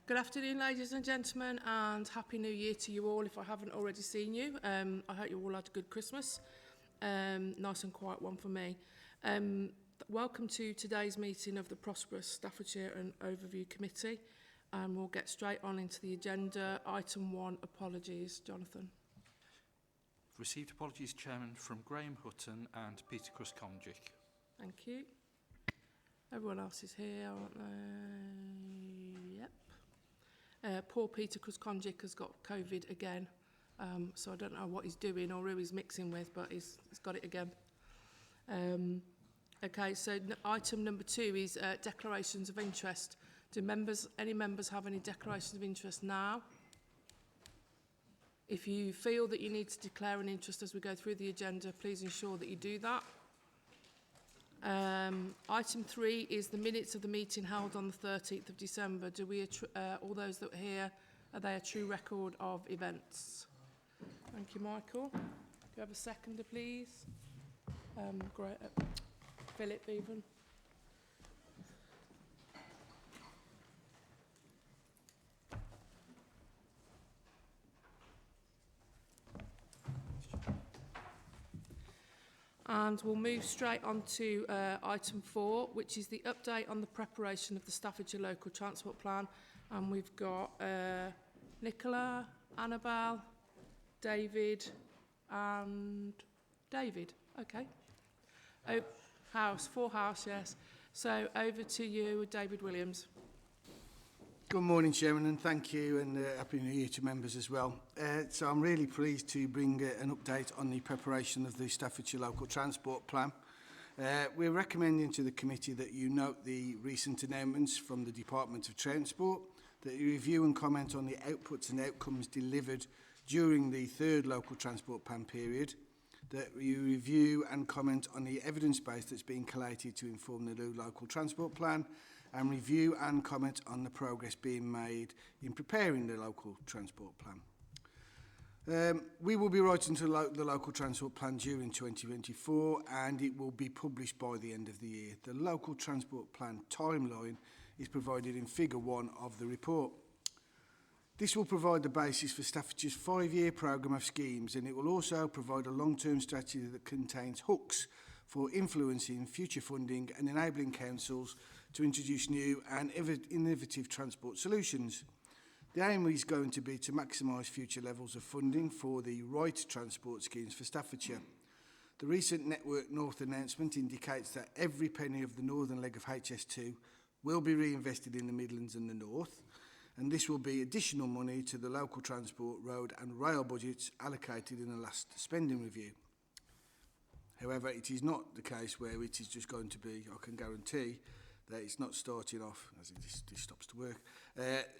Good afternoon, ladies and gentlemen, and Happy New Year to you all if I haven't already seen you. I hope you all had a good Christmas. Nice and quiet one for me. Welcome to today's meeting of the Prosperous Staffordshire and Overview Committee. We'll get straight on into the agenda. Item 1, apologies. Jonathan. Received apologies, Chairman, from Graham Hutton and Peter Kruskomjic. Thank you. Everyone else is here, aren't they? Yep. Poor Peter Kruskomjic has got COVID again, so I don't know what he's doing or who he's mixing with, but he's got it again. Okay, so item number 2 is declarations of interest. Do any members have any declarations of interest now? If you feel that you need to declare an interest as we go through the agenda, please ensure that you do that. Item 3 is the minutes of the meeting held on the 13th of December. Do we, all those that are here, are they a true record of events? Thank you, Michael. Do you have a seconder, please? Great. Philip, even. And we'll move straight on to item 4, which is the update on the preparation of the Staffordshire Local Transport Plan. And we've got Nicola, Annabelle, David, and David. Okay. Four house, yes. So over to you, David Williams. Good morning, Chairman, and thank you, and Happy New Year to members as well. So I'm really pleased to bring an update on the preparation of the Staffordshire Local Transport Plan. We're recommending to the committee that you note the recent announcements from the Department of Transport, that you review and comment on the outputs and outcomes delivered during the third Local Transport Plan period, that you review and comment on the evidence base that's being collated to inform the new Local Transport Plan, and review and comment on the progress being made in preparing the Local Transport Plan. We will be writing to the Local Transport Plan during 2024, and it will be published by the end of the year. The Local Transport Plan timeline is provided in Figure 1 of the report. This will provide the basis for Staffordshire's 5-year programme of schemes, and it will also provide a long-term strategy that contains hooks for influencing future funding and enabling councils to introduce new and innovative transport solutions. The aim is going to be to maximise future levels of funding for the right transport schemes for Staffordshire. The recent Network North announcement indicates that every penny of the northern leg of HS2 will be reinvested in the Midlands and the North, and this will be additional money to the local transport, road and rail budgets allocated in the last spending review. However, it is not the case where it is just going to be, I can guarantee, that it's not starting off, as this stops to work,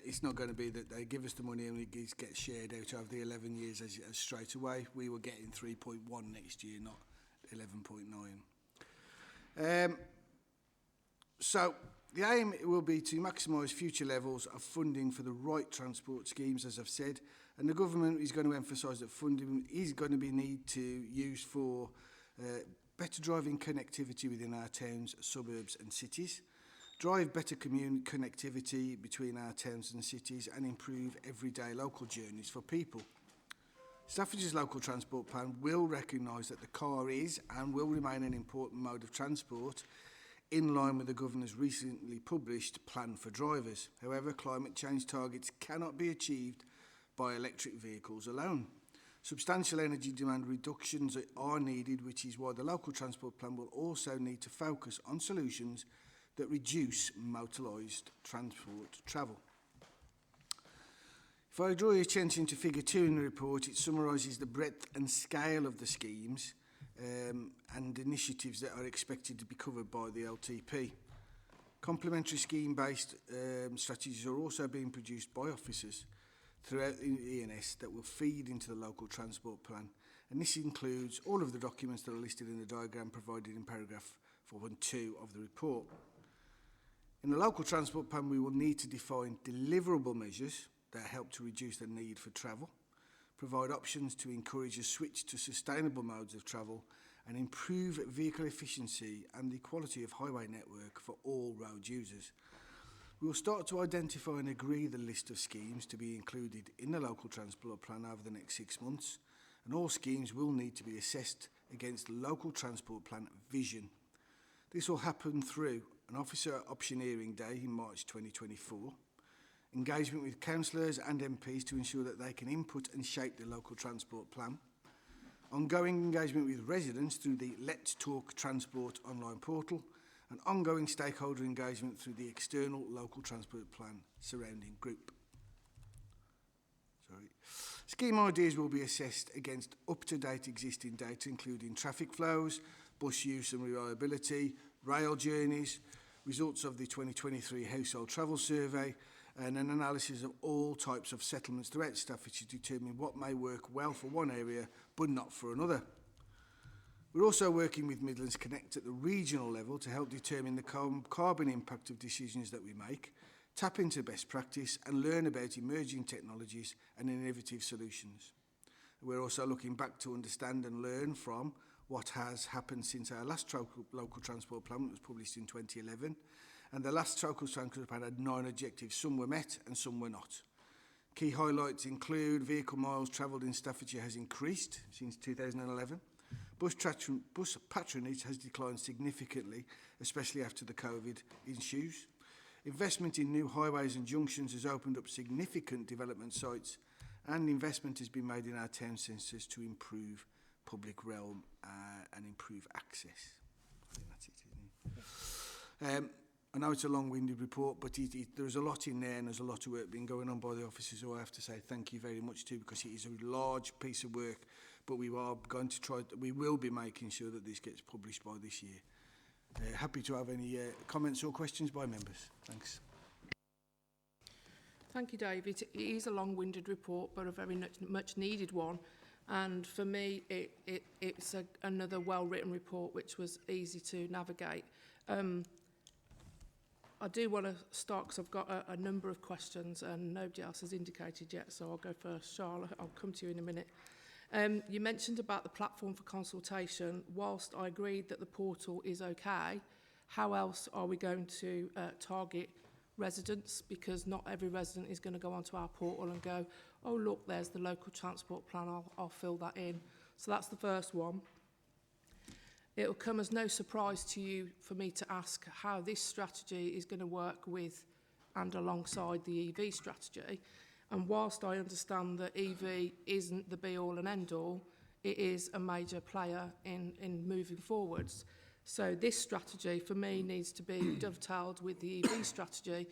it's not going to be that they give us the money and it gets shared out over the 11 years as straight away. We were getting 3.1 next year, not 11.9. So the aim will be to maximise future levels of funding for the right transport schemes, as I've said, and the government is going to emphasise that funding is going to be need to use for better driving connectivity within our towns, suburbs and cities, drive better connectivity between our towns and cities, and improve everyday local journeys for people. Staffordshire's Local Transport Plan will recognise that the car is and will remain an important mode of transport in line with the Governor's recently published Plan for Drivers. However, climate change targets cannot be achieved by electric vehicles alone. Substantial energy demand reductions are needed, which is why the Local Transport Plan will also need to focus on solutions that reduce motorised transport travel. If I draw your attention to Figure 2 in the report, it summarises the breadth and scale of the schemes and initiatives that are expected to be covered by the LTP. Complementary scheme-based strategies are also being produced by officers throughout the ENS that will feed into the Local Transport Plan, and this includes all of the documents that are listed in the diagram provided in paragraph 4.2 of the report. In the Local Transport Plan, we will need to define deliverable measures that help to reduce the need for travel, provide options to encourage a switch to sustainable modes of travel, and improve vehicle efficiency and the quality of highway network for all road users. We will start to identify and agree the list of schemes to be included in the local transport plan over the next 6 months, and all schemes will need to be assessed against the local transport plan vision. This will happen through an officer optioneering day in March 2024, engagement with councillors and MPs to ensure that they can input and shape the local transport plan, ongoing engagement with residents through the Let's Talk Transport online portal, and ongoing stakeholder engagement through the external local transport plan surrounding group. Scheme ideas will be assessed against up-to-date existing data, including traffic flows, bus use and reliability, rail journeys, results of the 2023 Household Travel Survey, and an analysis of all types of settlements throughout Staffordshire to determine what may work well for one area but not for another. We're also working with Midlands Connect at the regional level to help determine the carbon impact of decisions that we make, tap into best practice and learn about emerging technologies and innovative solutions. We're also looking back to understand and learn from what has happened since our last local transport plan was published in 2011. And the last local transport plan had 9 objectives. Some were met and some were not. Key highlights include vehicle miles travelled in Staffordshire has increased since 2011. Bus patronage has declined significantly, especially after the COVID issues. Investment in new highways and junctions has opened up significant development sites, and investment has been made in our town centres to improve public realm and improve access. I think that's it, isn't it? I know it's a long-winded report, but there's a lot in there and there's a lot of work being going on by the officers, who I have to say thank you very much to, because it is a large piece of work, but we will be making sure that this gets published by this year. Happy to have any comments or questions by members. Thanks. Thank you, David. It is a long-winded report, but a very much needed one. And for me, it's another well-written report, which was easy to navigate. I do want to start because I've got a number of questions and nobody else has indicated yet, so I'll go first. Charlotte, I'll come to you in a minute. You mentioned about the platform for consultation. Whilst I agreed that the portal is okay, how else are we going to target residents? Because not every resident is going to go onto our portal and go, oh, look, there's the local transport plan, I'll fill that in. So that's the first one. It'll come as no surprise to you for me to ask how this strategy is going to work with and alongside the EV strategy. And whilst I understand that EV isn't the be-all and end-all, it is a major player in moving forwards. So this strategy, for me, needs to be dovetailed with the EV strategy,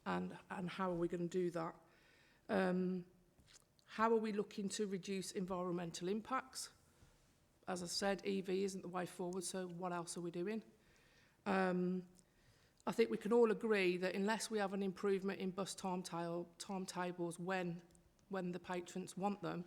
and how are we going to do that? How are we looking to reduce environmental impacts? As I said, EV isn't the way forward, so what else are we doing? I think we can all agree that unless we have an improvement in bus timetables when the patrons want them,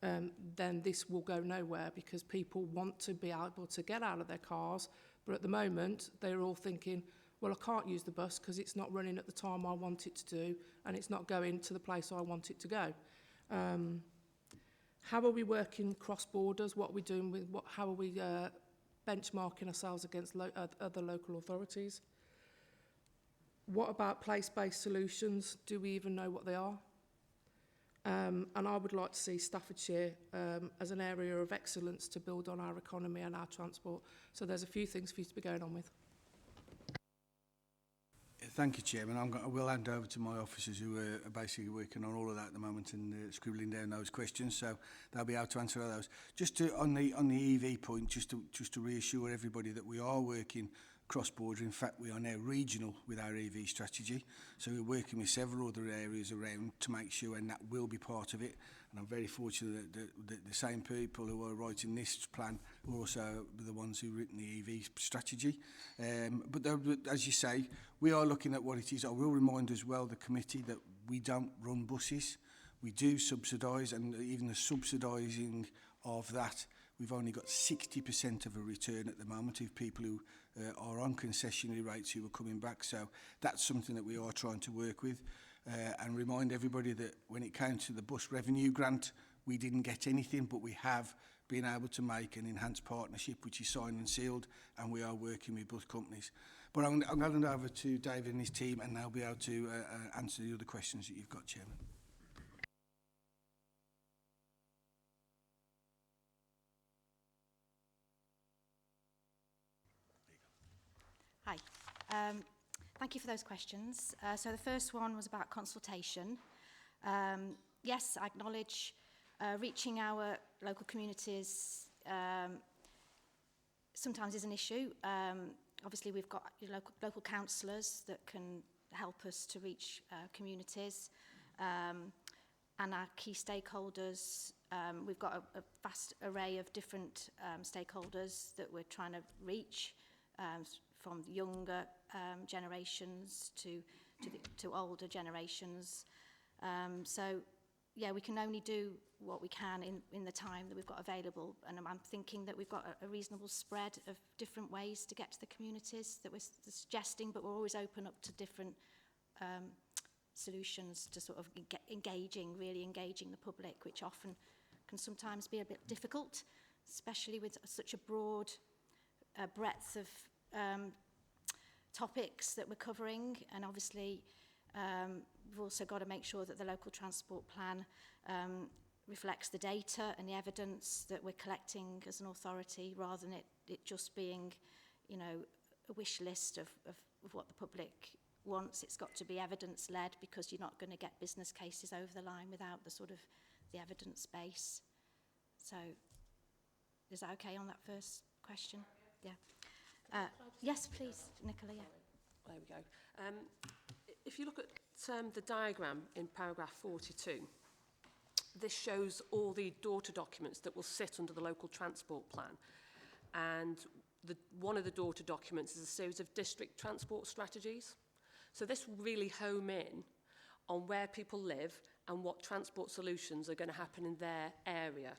then this will go nowhere, because people want to be able to get out of their cars, but at the moment they're all thinking, well, I can't use the bus because it's not running at the time I want it to do, and it's not going to the place I want it to go. How are we working cross borders? What are we doing with how are we benchmarking ourselves against other local authorities? What about place-based solutions? Do we even know what they are? And I would like to see Staffordshire as an area of excellence to build on our economy and our transport. So there's a few things for you to be going on with. Thank you, Chairman. I will hand over to my officers who are basically working on all of that at the moment and scribbling down those questions, so they'll be able to answer all those. Just to, on the EV point, just to reassure everybody that we are working cross-border. In fact, we are now regional with our EV strategy, so we're working with several other areas around to make sure, and that will be part of it. And I'm very fortunate that the same people who are writing this plan are also the ones who've written the EV strategy. But as you say, we are looking at what it is. I will remind as well the committee that we don't run buses. We do subsidise, and even the subsidising of that, we've only got 60% of a return at the moment of people who are on concessionary rates who are coming back. So that's something that we are trying to work with. And remind everybody that when it came to the bus revenue grant, we didn't get anything, but we have been able to make an enhanced partnership which is signed and sealed, and we are working with bus companies. But I'm going to hand over to David and his team, and they'll be able to answer the other questions that you've got, Chairman. Hi. Thank you for those questions. So the first one was about consultation. Yes, I acknowledge reaching our local communities sometimes is an issue. Obviously, we've got local councillors that can help us to reach communities and our key stakeholders. We've got a vast array of different stakeholders that we're trying to reach, from younger generations to older generations. So, yeah, we can only do what we can in the time that we've got available. And I'm thinking that we've got a reasonable spread of different ways to get to the communities that we're suggesting, but we're always open up to different solutions to sort of really engaging the public, which often can sometimes be a bit difficult, especially with such a broad breadth of topics that we're covering. And obviously we've also got to make sure that the local transport plan reflects the data and the evidence that we're collecting as an authority, rather than it just being, you know, a wish list of what the public wants. It's got to be evidence-led, because you're not going to get business cases over the line without the sort of the evidence base. So is that okay on that first question? Yeah. Yes, please, Nicola. Yeah. There we go. If you look at the diagram in paragraph 42, this shows all the daughter documents that will sit under the local transport plan. And one of the daughter documents is a series of district transport strategies. So this will really home in on where people live and what transport solutions are going to happen in their area.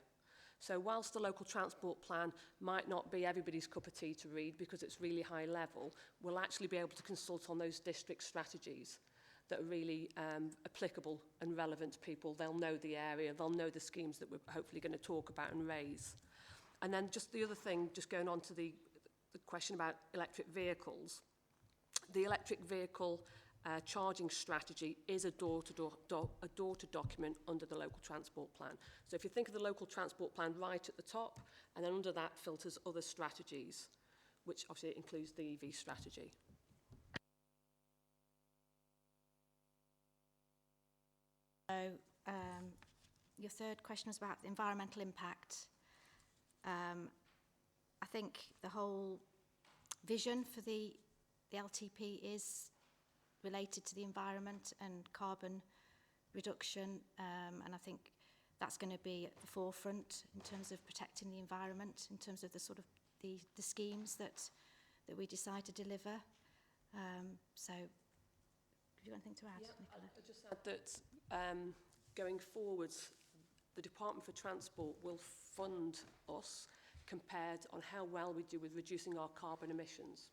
So whilst the local transport plan might not be everybody's cup of tea to read because it's really high level, we'll actually be able to consult on those district strategies that are really applicable and relevant to people. They'll know the area, they'll know the schemes that we're hopefully going to talk about and raise. And then just the other thing, just going on to the question about electric vehicles, the electric vehicle charging strategy is a door-to document under the local transport plan. So if you think of the local transport plan right at the top, and then under that filters other strategies, which obviously includes the EV strategy. So your third question was about the environmental impact. I think the whole vision for the LTP is related to the environment and carbon reduction, and I think that's going to be at the forefront in terms of protecting the environment, in terms of the sort of the schemes that we decide to deliver. So, have you got anything to add, Nicola? I just add that going forwards, the Department for Transport will fund us compared on how well we do with reducing our carbon emissions.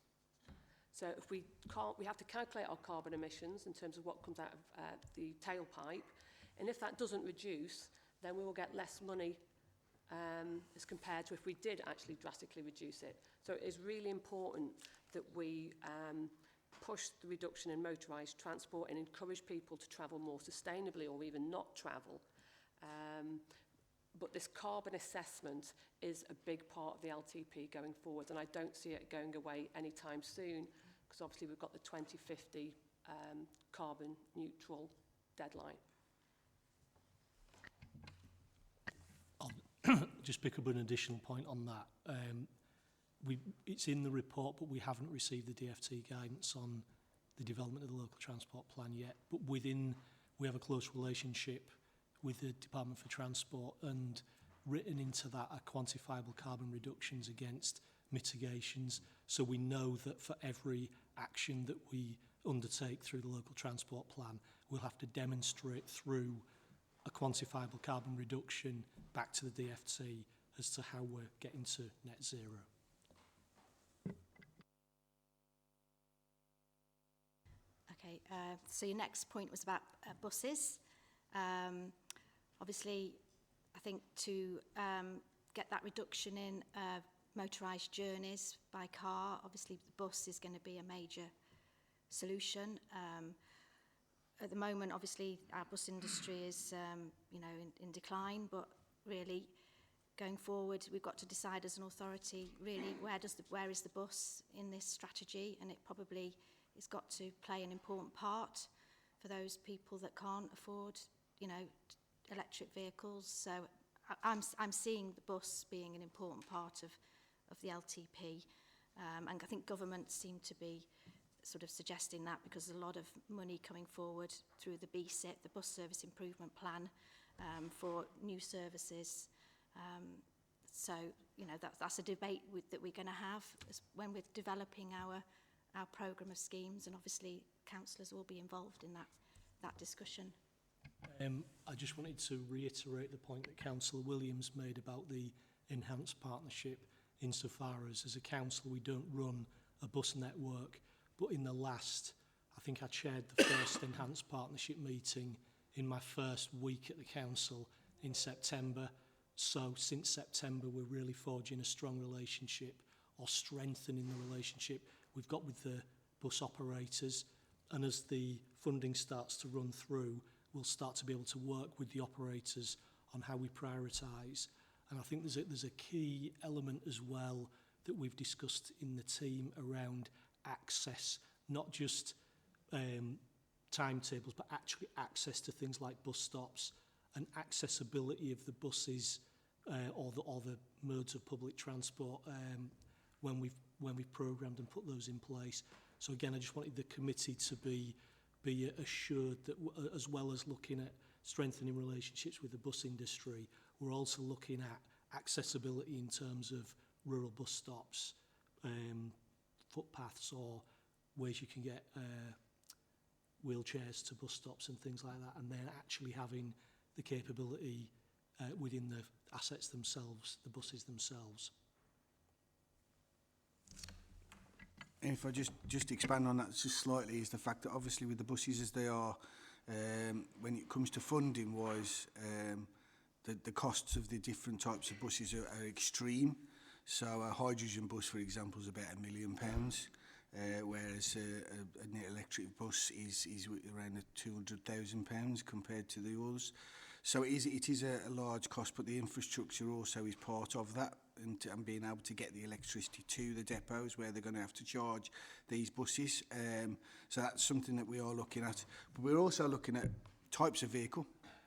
So if we can't, we have to calculate our carbon emissions in terms of what comes out of the tailpipe, and if that doesn't reduce, then we will get less money as compared to if we did actually drastically reduce it. So it is really important that we push the reduction in motorised transport and encourage people to travel more sustainably or even not travel. But this carbon assessment is a big part of the LTP going forward, and I don't see it going away anytime soon, because obviously we've got the 2050 carbon neutral deadline. I'll just pick up an additional point on that. It's in the report, but we haven't received the DFT guidance on the development of the local transport plan yet. But we have a close relationship with the Department for Transport, and written into that are quantifiable carbon reductions against mitigations. So we know that for every action that we undertake through the local transport plan, we'll have to demonstrate through a quantifiable carbon reduction back to the DFT as to how we're getting to net zero. Okay, so your next point was about buses. Obviously, I think to get that reduction in motorised journeys by car. Obviously, the bus is going to be a major solution. At the moment, obviously, our bus industry is, you know, in decline, but really, going forward, we've got to decide as an authority, really, where is the bus in this strategy? And it probably has got to play an important part for those people that can't afford, you know, electric vehicles. So I'm seeing the bus being an important part of the LTP. And I think government seem to be sort of suggesting that, because there's a lot of money coming forward through the BSIP, the Bus Service Improvement Plan, for new services. So, you know, that's a debate that we're going to have when we're developing our programme of schemes, and obviously councillors will be involved in that discussion. I just wanted to reiterate the point that Councillor Williams made about the enhanced partnership, insofar as a council we don't run a bus network, but in the last, I think I chaired the first enhanced partnership meeting in my first week at the council in September. So since September, we're really forging a strong relationship, or strengthening the relationship we've got with the bus operators. And as the funding starts to run through, we'll start to be able to work with the operators on how we prioritise. And I think there's a key element as well that we've discussed in the team around access, not just timetables, but actually access to things like bus stops and accessibility of the buses or the modes of public transport when we've programmed and put those in place. So again, I just wanted the committee to be assured that as well as looking at strengthening relationships with the bus industry, we're also looking at accessibility in terms of rural bus stops, footpaths, or ways you can get wheelchairs to bus stops and things like that, and then actually having the capability within the assets themselves, the buses themselves. And if I just expand on that just slightly, is the fact that obviously with the buses as they are, when it comes to funding wise, the costs of the different types of buses are extreme. So a hydrogen bus, for example, is about £1 million, whereas an electric bus is around £200,000 compared to the others. So it is a large cost, but the infrastructure also is part of that, and being able to get the electricity to the depots where they're going to have to charge these buses. So that's something that we are looking at. But we're also looking at types of vehicle.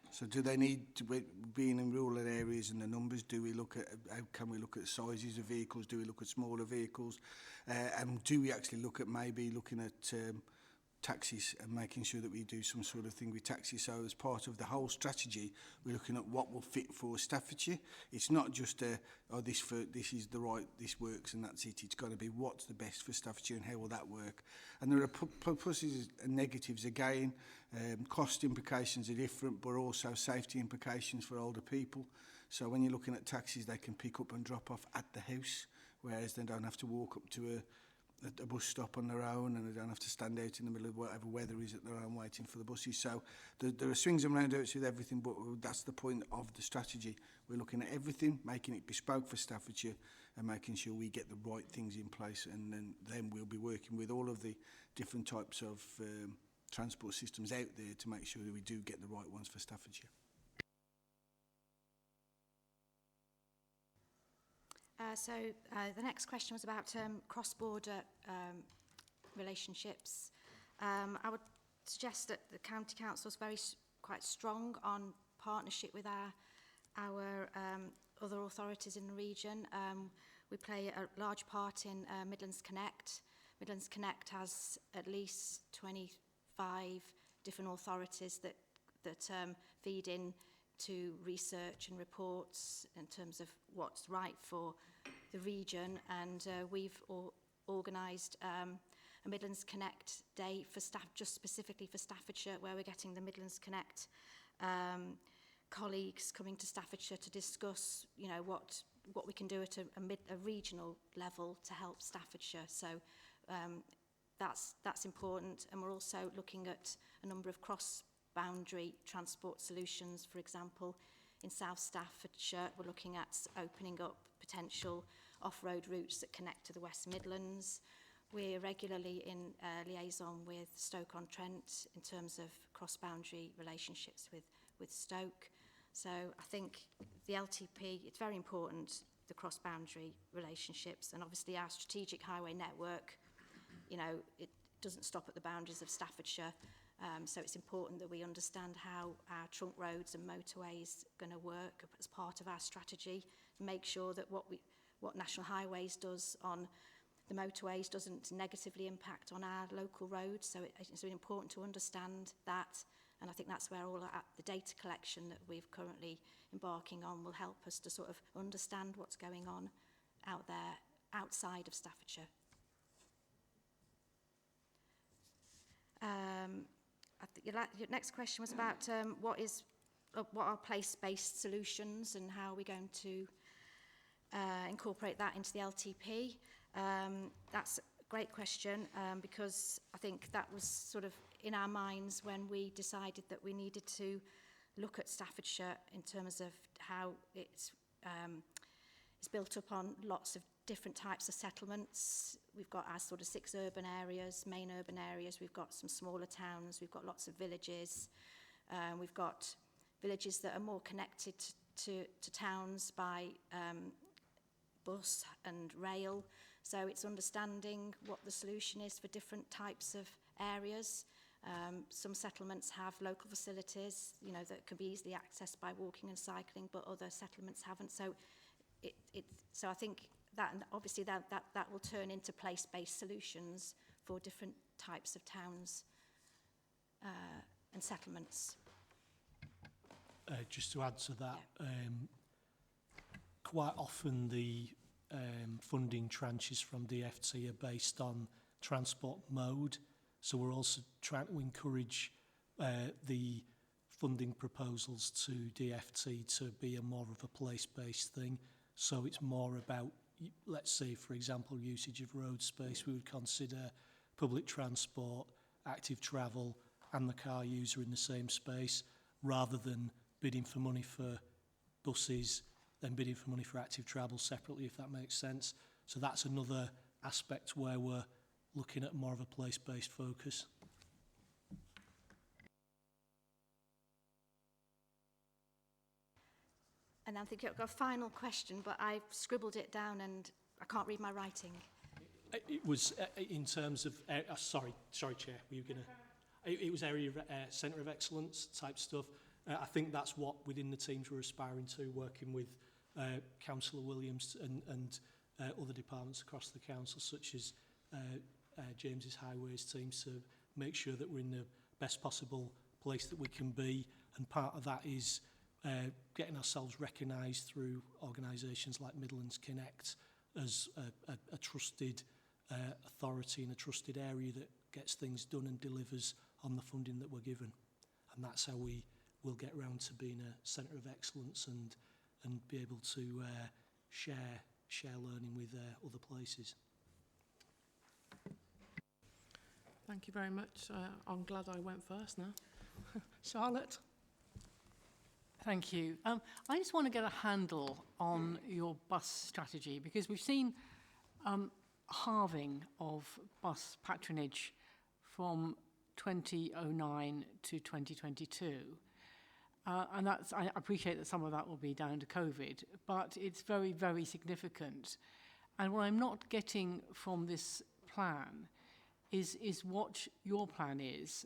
So do they need to be in rural areas, and the numbers? Do we look at how can we look at sizes of vehicles? Do we look at smaller vehicles? And do we actually look at maybe looking at taxis and making sure that we do some sort of thing with taxis? So as part of the whole strategy, we're looking at what will fit for Staffordshire. It's not just this is the right, this works and that's it. It's got to be what's the best for Staffordshire and how will that work. And there are pluses and negatives again. Cost implications are different, but also safety implications for older people. So when you're looking at taxis, they can pick up and drop off at the house, whereas they don't have to walk up to a bus stop on their own, and they don't have to stand out in the middle of whatever weather is at their own waiting for the buses. So there are swings and roundabouts with everything, but that's the point of the strategy. We're looking at everything, making it bespoke for Staffordshire and making sure we get the right things in place, and then we'll be working with all of the different types of transport systems out there to make sure that we do get the right ones for Staffordshire. So the next question was about cross-border relationships. I would suggest that the County Council is quite strong on partnership with our other authorities in the region. We play a large part in Midlands Connect. Midlands Connect has at least 25 different authorities that feed in to research and reports in terms of what's right for the region, and we've organised a Midlands Connect Day for staff, just specifically for Staffordshire, where we're getting the Midlands Connect colleagues coming to Staffordshire to discuss, you know, what we can do at a regional level to help Staffordshire. So that's important, and we're also looking at a number of cross-boundary transport solutions. For example, in South Staffordshire, we're looking at opening up potential off-road routes that connect to the West Midlands. We're regularly in liaison with Stoke-on-Trent in terms of cross-boundary relationships with Stoke. So I think the LTP, it's very important, the cross-boundary relationships, and obviously our strategic highway network, you know, it doesn't stop at the boundaries of Staffordshire. So it's important that we understand how our trunk roads and motorways are going to work as part of our strategy. Make sure that what National Highways does on the motorways doesn't negatively impact on our local roads. So it's really important to understand that. And I think that's where all the data collection that we're currently embarking on will help us to sort of understand what's going on out there outside of Staffordshire. I think your next question was about what are place-based solutions and how are we going to incorporate that into the LTP. That's a great question because I think that was sort of in our minds when we decided that we needed to look at Staffordshire in terms of how it's built up on lots of different types of settlements. We've got our sort of 6 urban areas, main urban areas. We've got some smaller towns. We've got lots of villages. We've got villages that are more connected to towns by bus and rail. So it's understanding what the solution is for different types of areas. Some settlements have local facilities, you know, that can be easily accessed by walking and cycling, but other settlements haven't. So so I think that, and obviously that will turn into place-based solutions for different types of towns and settlements. Just to add to that, quite often the funding tranches from DFT are based on transport mode. So we're also trying to encourage the funding proposals to DFT to be a more of a place-based thing. So it's more about, let's say, for example, usage of road space. We would consider public transport, active travel, and the car user in the same space, rather than bidding for money for buses, then bidding for money for active travel separately, if that makes sense. So that's another aspect where we're looking at more of a place-based focus. And I think I've got a final question, but I've scribbled it down and I can't read my writing. It was in terms of, sorry, Chair, were you going to? It was area of centre of excellence type stuff. I think that's what within the teams we're aspiring to, working with Councillor Williams and other departments across the council, such as James's Highways teams, to make sure that we're in the best possible place that we can be. And part of that is getting ourselves recognised through organisations like Midlands Connect as a trusted authority and a trusted area that gets things done and delivers on the funding that we're given. And that's how we will get round to being a centre of excellence and be able to share learning with other places. Thank you very much. I'm glad I went first now. Charlotte? Thank you. I just want to get a handle on your bus strategy, because we've seen halving of bus patronage from 2009 to 2022. And that's, I appreciate that some of that will be down to COVID, but it's very, very significant. And what I'm not getting from this plan is what your plan is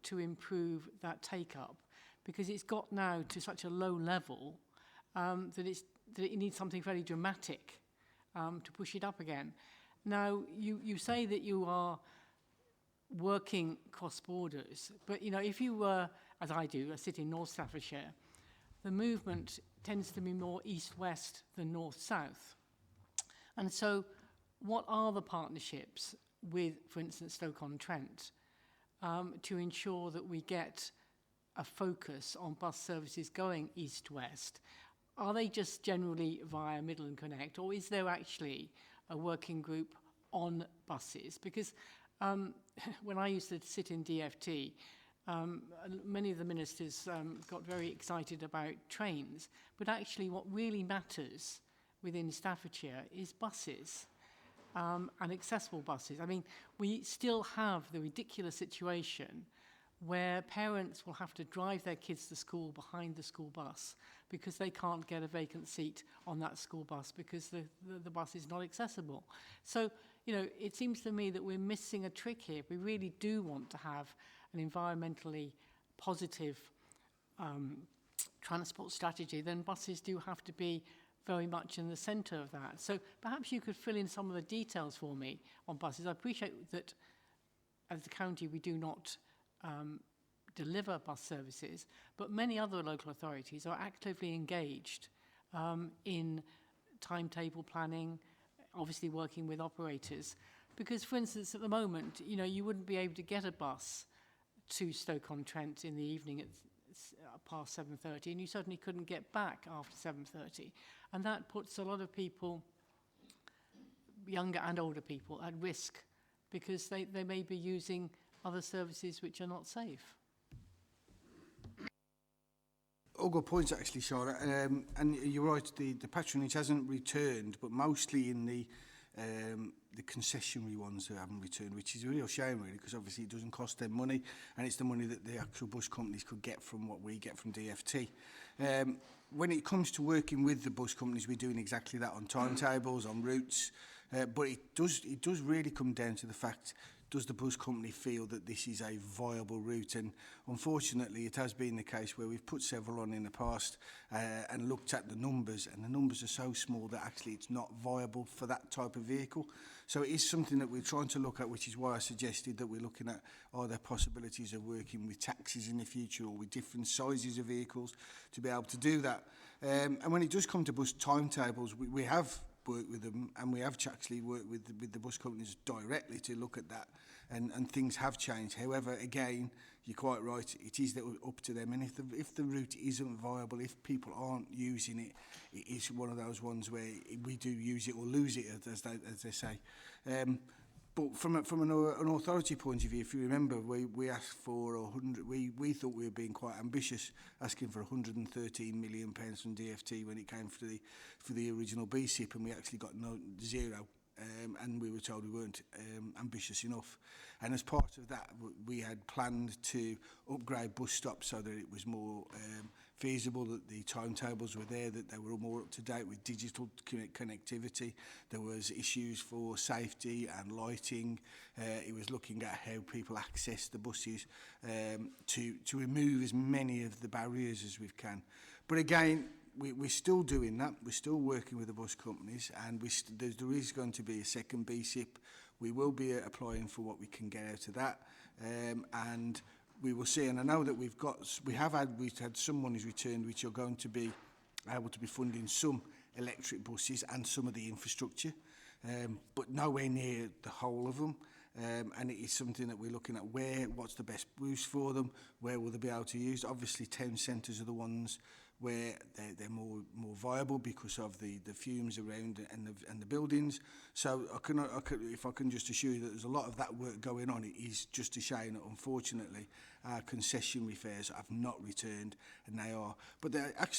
to improve that take-up, because it's got now to such a low level that it needs something very dramatic to push it up again. Now, you say that you are working cross borders, but you know, if you were, as I do, I sit in North Staffordshire, the movement tends to be more east-west than north-south. And so what are the partnerships with, for instance, Stoke-on-Trent, to ensure that we get a focus on bus services going east-west? Are they just generally via Midland Connect, or is there actually a working group on buses? Because when I used to sit in DFT, many of the ministers got very excited about trains, but actually what really matters within Staffordshire is buses. And accessible buses. I mean, we still have the ridiculous situation where parents will have to drive their kids to school behind the school bus because they can't get a vacant seat on that school bus because the bus is not accessible. So, you know, it seems to me that we're missing a trick here. We really do want to have an environmentally positive transport strategy, then buses do have to be very much in the centre of that. So perhaps you could fill in some of the details for me on buses. I appreciate that as a county we do not deliver bus services, but many other local authorities are actively engaged in timetable planning, obviously working with operators. Because, for instance, at the moment, you know, you wouldn't be able to get a bus to Stoke-on-Trent in the evening at past 7:30, and you certainly couldn't get back after 7:30. And that puts a lot of people, younger and older people, at risk because they may be using other services which are not safe. All good points, actually, Charlotte. And you're right, the patronage hasn't returned, but mostly in the concessionary ones that haven't returned, which is a real shame, really, because obviously it doesn't cost them money, and it's the money that the actual bus companies could get from what we get from DFT. When it comes to working with the bus companies, we're doing exactly that on timetables, on routes, but it does really come down to the fact, does the bus company feel that this is a viable route? And unfortunately, it has been the case where we've put several on in the past and looked at the numbers, and the numbers are so small that actually it's not viable for that type of vehicle. So it is something that we're trying to look at, which is why I suggested that we're looking at, are there possibilities of working with taxis in the future or with different sizes of vehicles to be able to do that. And when it does come to bus timetables, we have worked with them, and we have actually worked with the bus companies directly to look at that, and things have changed. However, again, you're quite right, it is up to them, and if the route isn't viable, if people aren't using it, it is one of those ones where we do use it or lose it, as they say. But from an authority point of view, if you remember, we asked for 100. We thought we were being quite ambitious, asking for £113 million from DFT when it came for the original BSIP, and we actually got zero. And we were told we weren't ambitious enough. And as part of that, we had planned to upgrade bus stops so that it was more feasible, that the timetables were there, that they were more up to date with digital connectivity. There was issues for safety and lighting. It was looking at how people access the buses to remove as many of the barriers as we can. But again, we're still doing that. We're still working with the bus companies, and there is going to be a second BSIP. We will be applying for what we can get out of that, and we will see. And I know that we've had some monies returned, which are going to be able to be funding some electric buses and some of the infrastructure, but nowhere near the whole of them. And it is something that we're looking at. What's the best use for them? Where will they be able to use? Obviously, town centres are the ones where they're more viable because of the fumes around and the buildings. So if I can just assure you that there's a lot of that work going on. It is just a shame that unfortunately our concessionary fares have not returned, and they are. But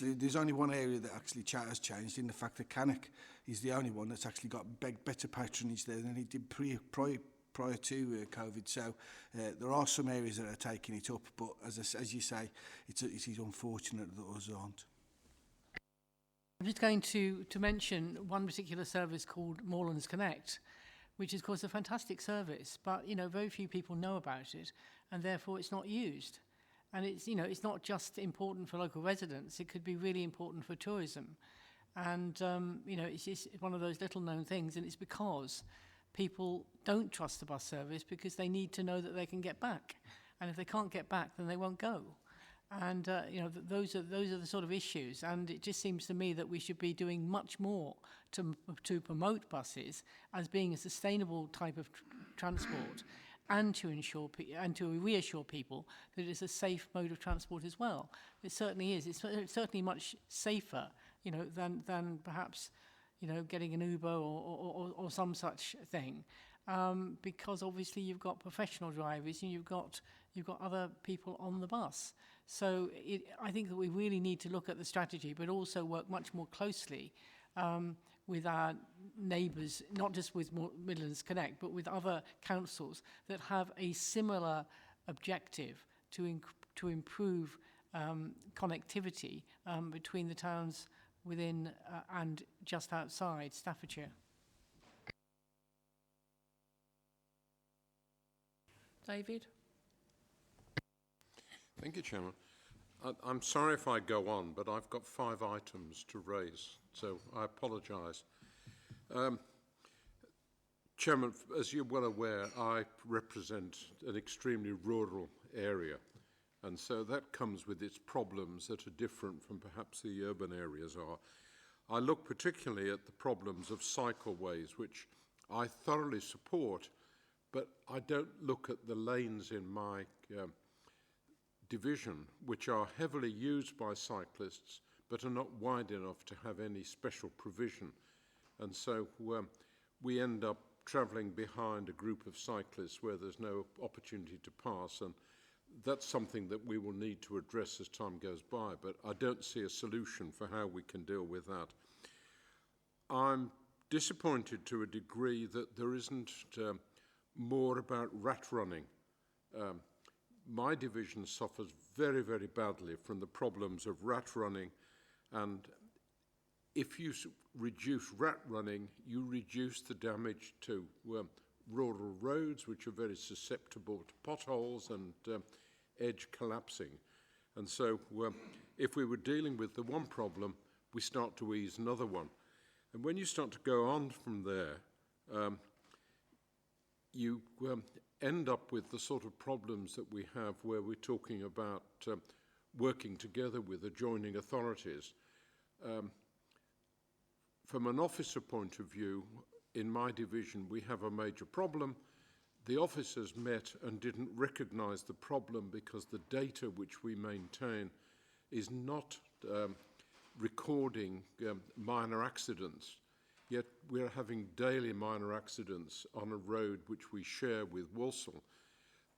there's only one area that actually has changed, in the fact that Cannock is the only one that's actually got better patronage there than it did prior to COVID. So there are some areas that are taking it up, but as you say, it is unfortunate that others aren't. I'm just going to mention one particular service called Moorlands Connect, which is, of course, a fantastic service, but, you know, very few people know about it, and therefore it's not used. And it's, you know, it's not just important for local residents, it could be really important for tourism. And, you know, it's just one of those little known things, and it's because people don't trust the bus service because they need to know that they can get back. And if they can't get back, then they won't go. And, you know, those are the sort of issues. And it just seems to me that we should be doing much more to promote buses as being a sustainable type of transport, and to ensure and to reassure people that it's a safe mode of transport as well. It certainly is. It's certainly much safer, you know, than perhaps, you know, getting an Uber or some such thing, because obviously you've got professional drivers and you've got other people on the bus. So I think that we really need to look at the strategy, but also work much more closely with our neighbours, not just with Midlands Connect, but with other councils that have a similar objective to improve connectivity between the towns within and just outside Staffordshire. David? Thank you, Chairman. I'm sorry if I go on, but I've got 5 items to raise, so I apologise. Chairman, as you're well aware, I represent an extremely rural area, and so that comes with its problems that are different from perhaps the urban areas are. I look particularly at the problems of cycleways, which I thoroughly support, but I don't look at the lanes in my division, which are heavily used by cyclists, but are not wide enough to have any special provision. And so we end up travelling behind a group of cyclists where there's no opportunity to pass, and that's something that we will need to address as time goes by, but I don't see a solution for how we can deal with that. I'm disappointed to a degree that there isn't more about rat running. My division suffers very, very badly from the problems of rat running, and if you reduce rat running, you reduce the damage to rural roads, which are very susceptible to potholes and edge collapsing. And so if we were dealing with the one problem, we start to ease another one. And when you start to go on from there, you end up with the sort of problems that we have where we're talking about working together with adjoining authorities. From an officer point of view, in my division, we have a major problem. The officers met and didn't recognise the problem because the data which we maintain is not recording minor accidents. Yet we're having daily minor accidents on a road which we share with Walsall.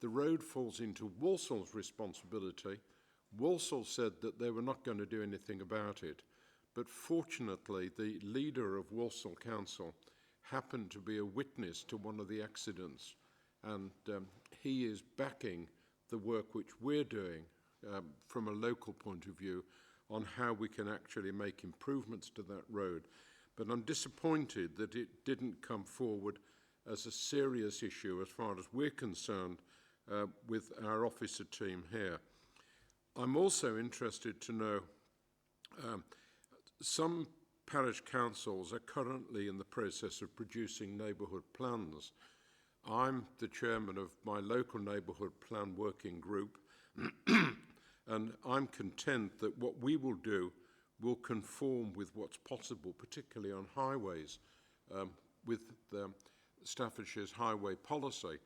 The road falls into Walsall's responsibility. Walsall said that they were not going to do anything about it. But fortunately, the leader of Walsall Council happened to be a witness to one of the accidents, and he is backing the work which we're doing from a local point of view on how we can actually make improvements to that road. But I'm disappointed that it didn't come forward as a serious issue as far as we're concerned with our officer team here. I'm also interested to know some parish councils are currently in the process of producing neighbourhood plans. I'm the chairman of my local neighbourhood plan working group, and I'm content that what we will do will conform with what's possible, particularly on highways, with Staffordshire's highway policy.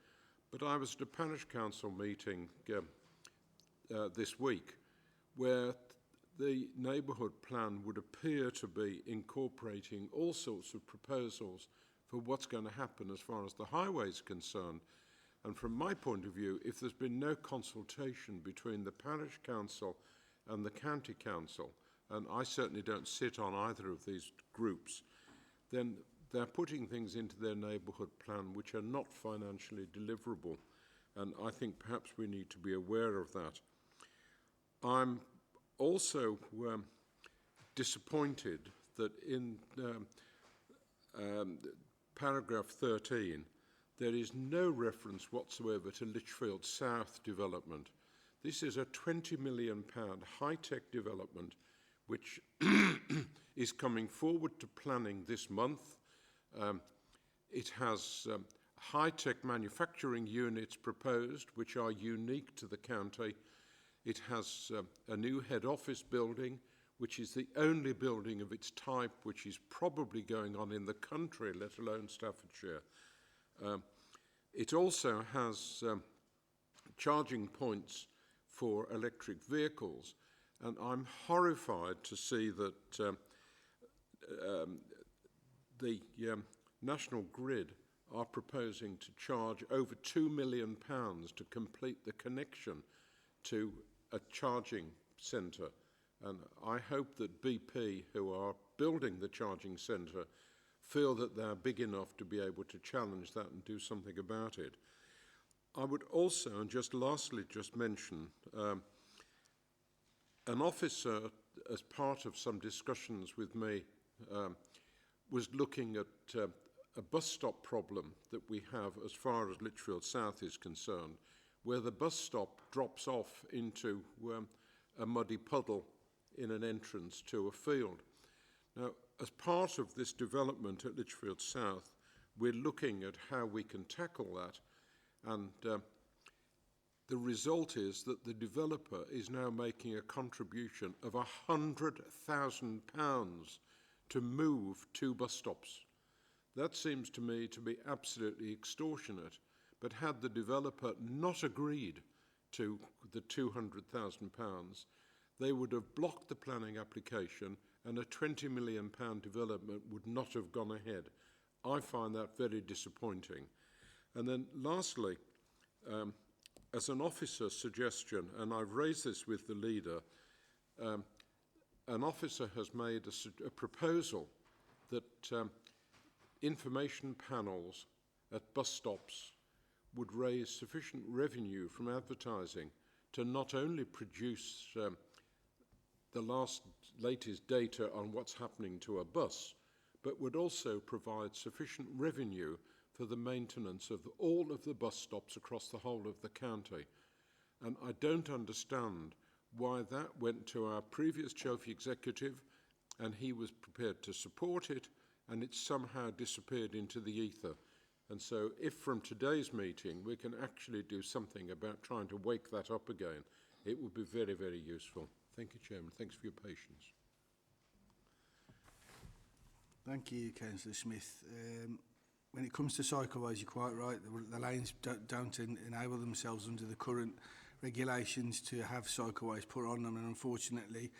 But I was at a parish council meeting this week where the neighbourhood plan would appear to be incorporating all sorts of proposals for what's going to happen as far as the highway is concerned. And from my point of view, if there's been no consultation between the parish council and the county council, and I certainly don't sit on either of these groups, then they're putting things into their neighbourhood plan which are not financially deliverable. And I think perhaps we need to be aware of that. I'm also disappointed that in paragraph 13, there is no reference whatsoever to Lichfield South development. This is a £20 million high-tech development which is coming forward to planning this month. It has high-tech manufacturing units proposed, which are unique to the county. It has a new head office building, which is the only building of its type which is probably going on in the country, let alone Staffordshire. It also has charging points for electric vehicles, and I'm horrified to see that the National Grid are proposing to charge over £2 million to complete the connection to a charging centre. And I hope that BP, who are building the charging centre, feel that they're big enough to be able to challenge that and do something about it. I would also, and just lastly, just mention, an officer, as part of some discussions with me, was looking at a bus stop problem that we have as far as Lichfield South is concerned, where the bus stop drops off into a muddy puddle in an entrance to a field. Now, as part of this development at Lichfield South, we're looking at how we can tackle that, and the result is that the developer is now making a contribution of £100,000 to move 2 bus stops. That seems to me to be absolutely extortionate, but had the developer not agreed to the £200,000, they would have blocked the planning application and a £20 million development would not have gone ahead. I find that very disappointing. And then lastly, as an officer suggestion, and I've raised this with the leader, an officer has made a proposal that information panels at bus stops would raise sufficient revenue from advertising to not only produce the latest data on what's happening to a bus, but would also provide sufficient revenue for the maintenance of all of the bus stops across the whole of the county. And I don't understand why that went to our previous chief executive and he was prepared to support it, and it somehow disappeared into the ether. And so if from today's meeting we can actually do something about trying to wake that up again, it would be very, very useful. Thank you, Chairman. Thanks for your patience. Thank you, Councillor Smith. When it comes to cycleways, you're quite right. The lanes don't enable themselves under the current regulations to have cycleways put on them, and unfortunately,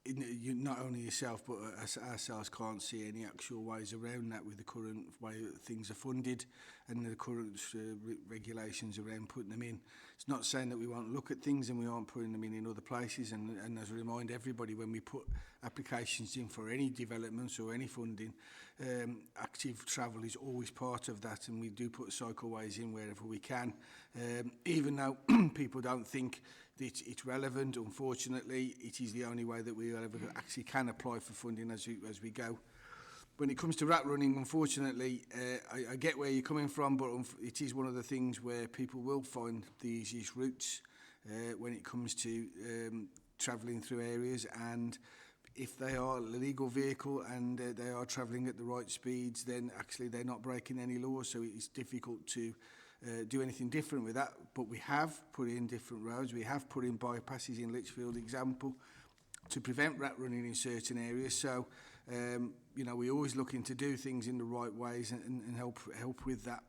you, not only yourself but ourselves can't see any actual ways around that with the current way that things are funded and the current regulations around putting them in. It's not saying that we won't look at things and we aren't putting them in other places, and as a remind everybody, when we put applications in for any developments or any funding, active travel is always part of that, and we do put cycleways in wherever we can, even though people don't think that it's relevant. Unfortunately, it is the only way that we ever actually can apply for funding as we go. When it comes to rat running, unfortunately, I get where you're coming from, but it is one of the things where people will find the easiest routes when it comes to travelling through areas, and if they are a legal vehicle and they are travelling at the right speeds, then actually they're not breaking any laws, so it's difficult to do anything different with that. But we have put in different roads, we have put in bypasses in Lichfield, example, to prevent rat running in certain areas. So, you know, we're always looking to do things in the right ways and help with that.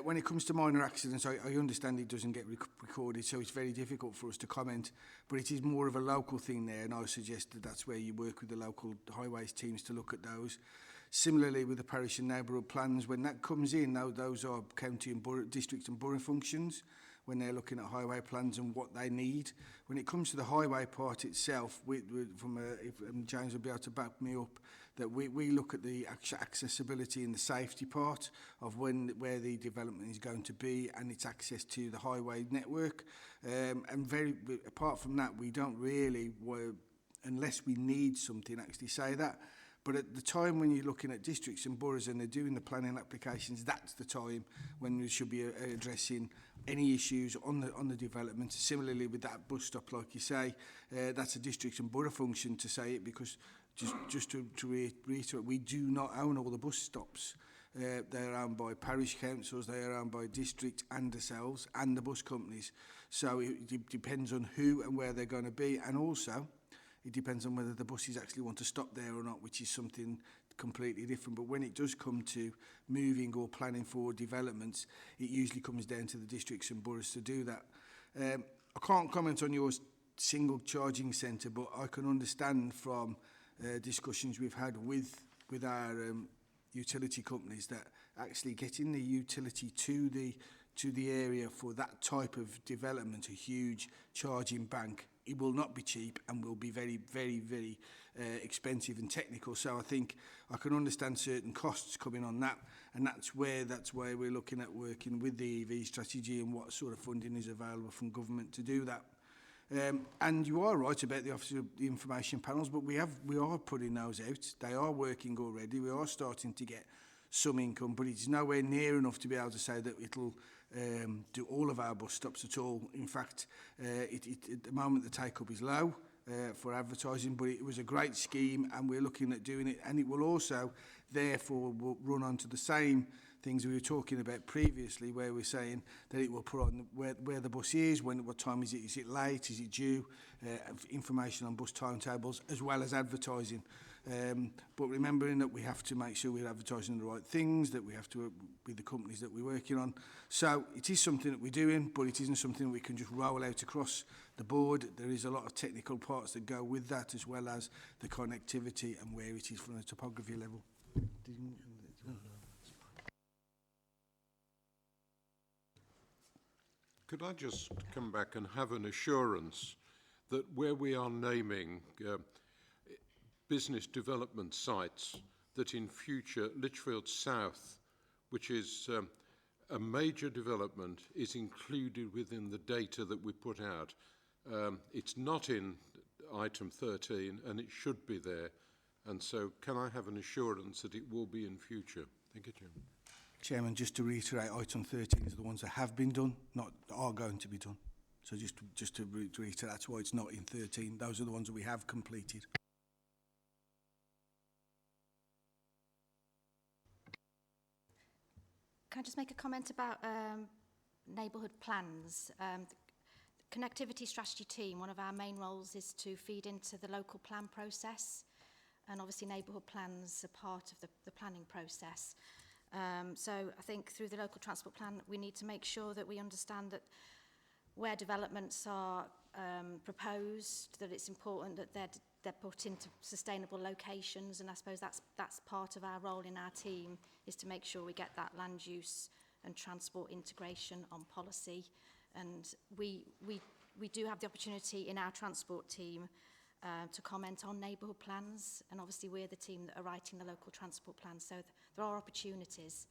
When it comes to minor accidents, I understand it doesn't get recorded, so it's very difficult for us to comment, but it is more of a local thing there, and I would suggest that that's where you work with the local highways teams to look at those. Similarly, with the parish and neighbourhood plans, when that comes in, now those are county and borough, district and borough functions, when they're looking at highway plans and what they need. When it comes to the highway part itself, James will be able to back me up, that we look at the accessibility and the safety part of where the development is going to be and its access to the highway network. Apart from that, we don't really, unless we need something, actually say that. But at the time when you're looking at districts and boroughs and they're doing the planning applications, that's the time when we should be addressing any issues on the development. Similarly with that bus stop, like you say, that's a district and borough function to say it, because just to reiterate, we do not own all the bus stops. They're owned by parish councils, they are owned by district and ourselves and the bus companies. So it depends on who and where they're going to be, and also it depends on whether the buses actually want to stop there or not, which is something completely different. But when it does come to moving or planning for developments, it usually comes down to the districts and boroughs to do that. I can't comment on your single charging centre, but I can understand from discussions we've had with our utility companies that actually getting the utility to the area for that type of development, a huge charging bank, it will not be cheap and will be very, very, very expensive and technical. So I think I can understand certain costs coming on that, and that's why we're looking at working with the EV strategy and what sort of funding is available from government to do that. And you are right about the Office of the Information Panels, but we are putting those out. They are working already. We are starting to get some income, but it's nowhere near enough to be able to say that it'll do all of our bus stops at all. In fact, at the moment the take-up is low for advertising, but it was a great scheme and we're looking at doing it, and it will also therefore will run onto the same things we were talking about previously, where we're saying that it will put on where the bus is, what time is it late, is it due, information on bus timetables, as well as advertising. But remembering that we have to make sure we're advertising the right things, that we have to with the companies that we're working on. So it is something that we're doing, but it isn't something we can just roll out across the board. There is a lot of technical parts that go with that, as well as the connectivity and where it is from a topography level. Could I just come back and have an assurance that where we are naming business development sites, that in future Lichfield South, which is a major development, is included within the data that we put out? It's not in item 13 and it should be there. And so can I have an assurance that it will be in future? Thank you, Chairman. Chairman, just to reiterate, item 13 is the ones that have been done, not that are going to be done. So just to reiterate, that's why it's not in 13. Those are the ones that we have completed. Can I just make a comment about neighbourhood plans? The connectivity strategy team, one of our main roles is to feed into the local plan process, and obviously neighbourhood plans are part of the planning process. So I think through the local transport plan, we need to make sure that we understand that where developments are proposed, that it's important that they're put into sustainable locations, and I suppose that's part of our role in our team, is to make sure we get that land use and transport integration on policy. And we do have the opportunity in our transport team to comment on neighbourhood plans, and obviously we're the team that are writing the local transport plans, so there are opportunities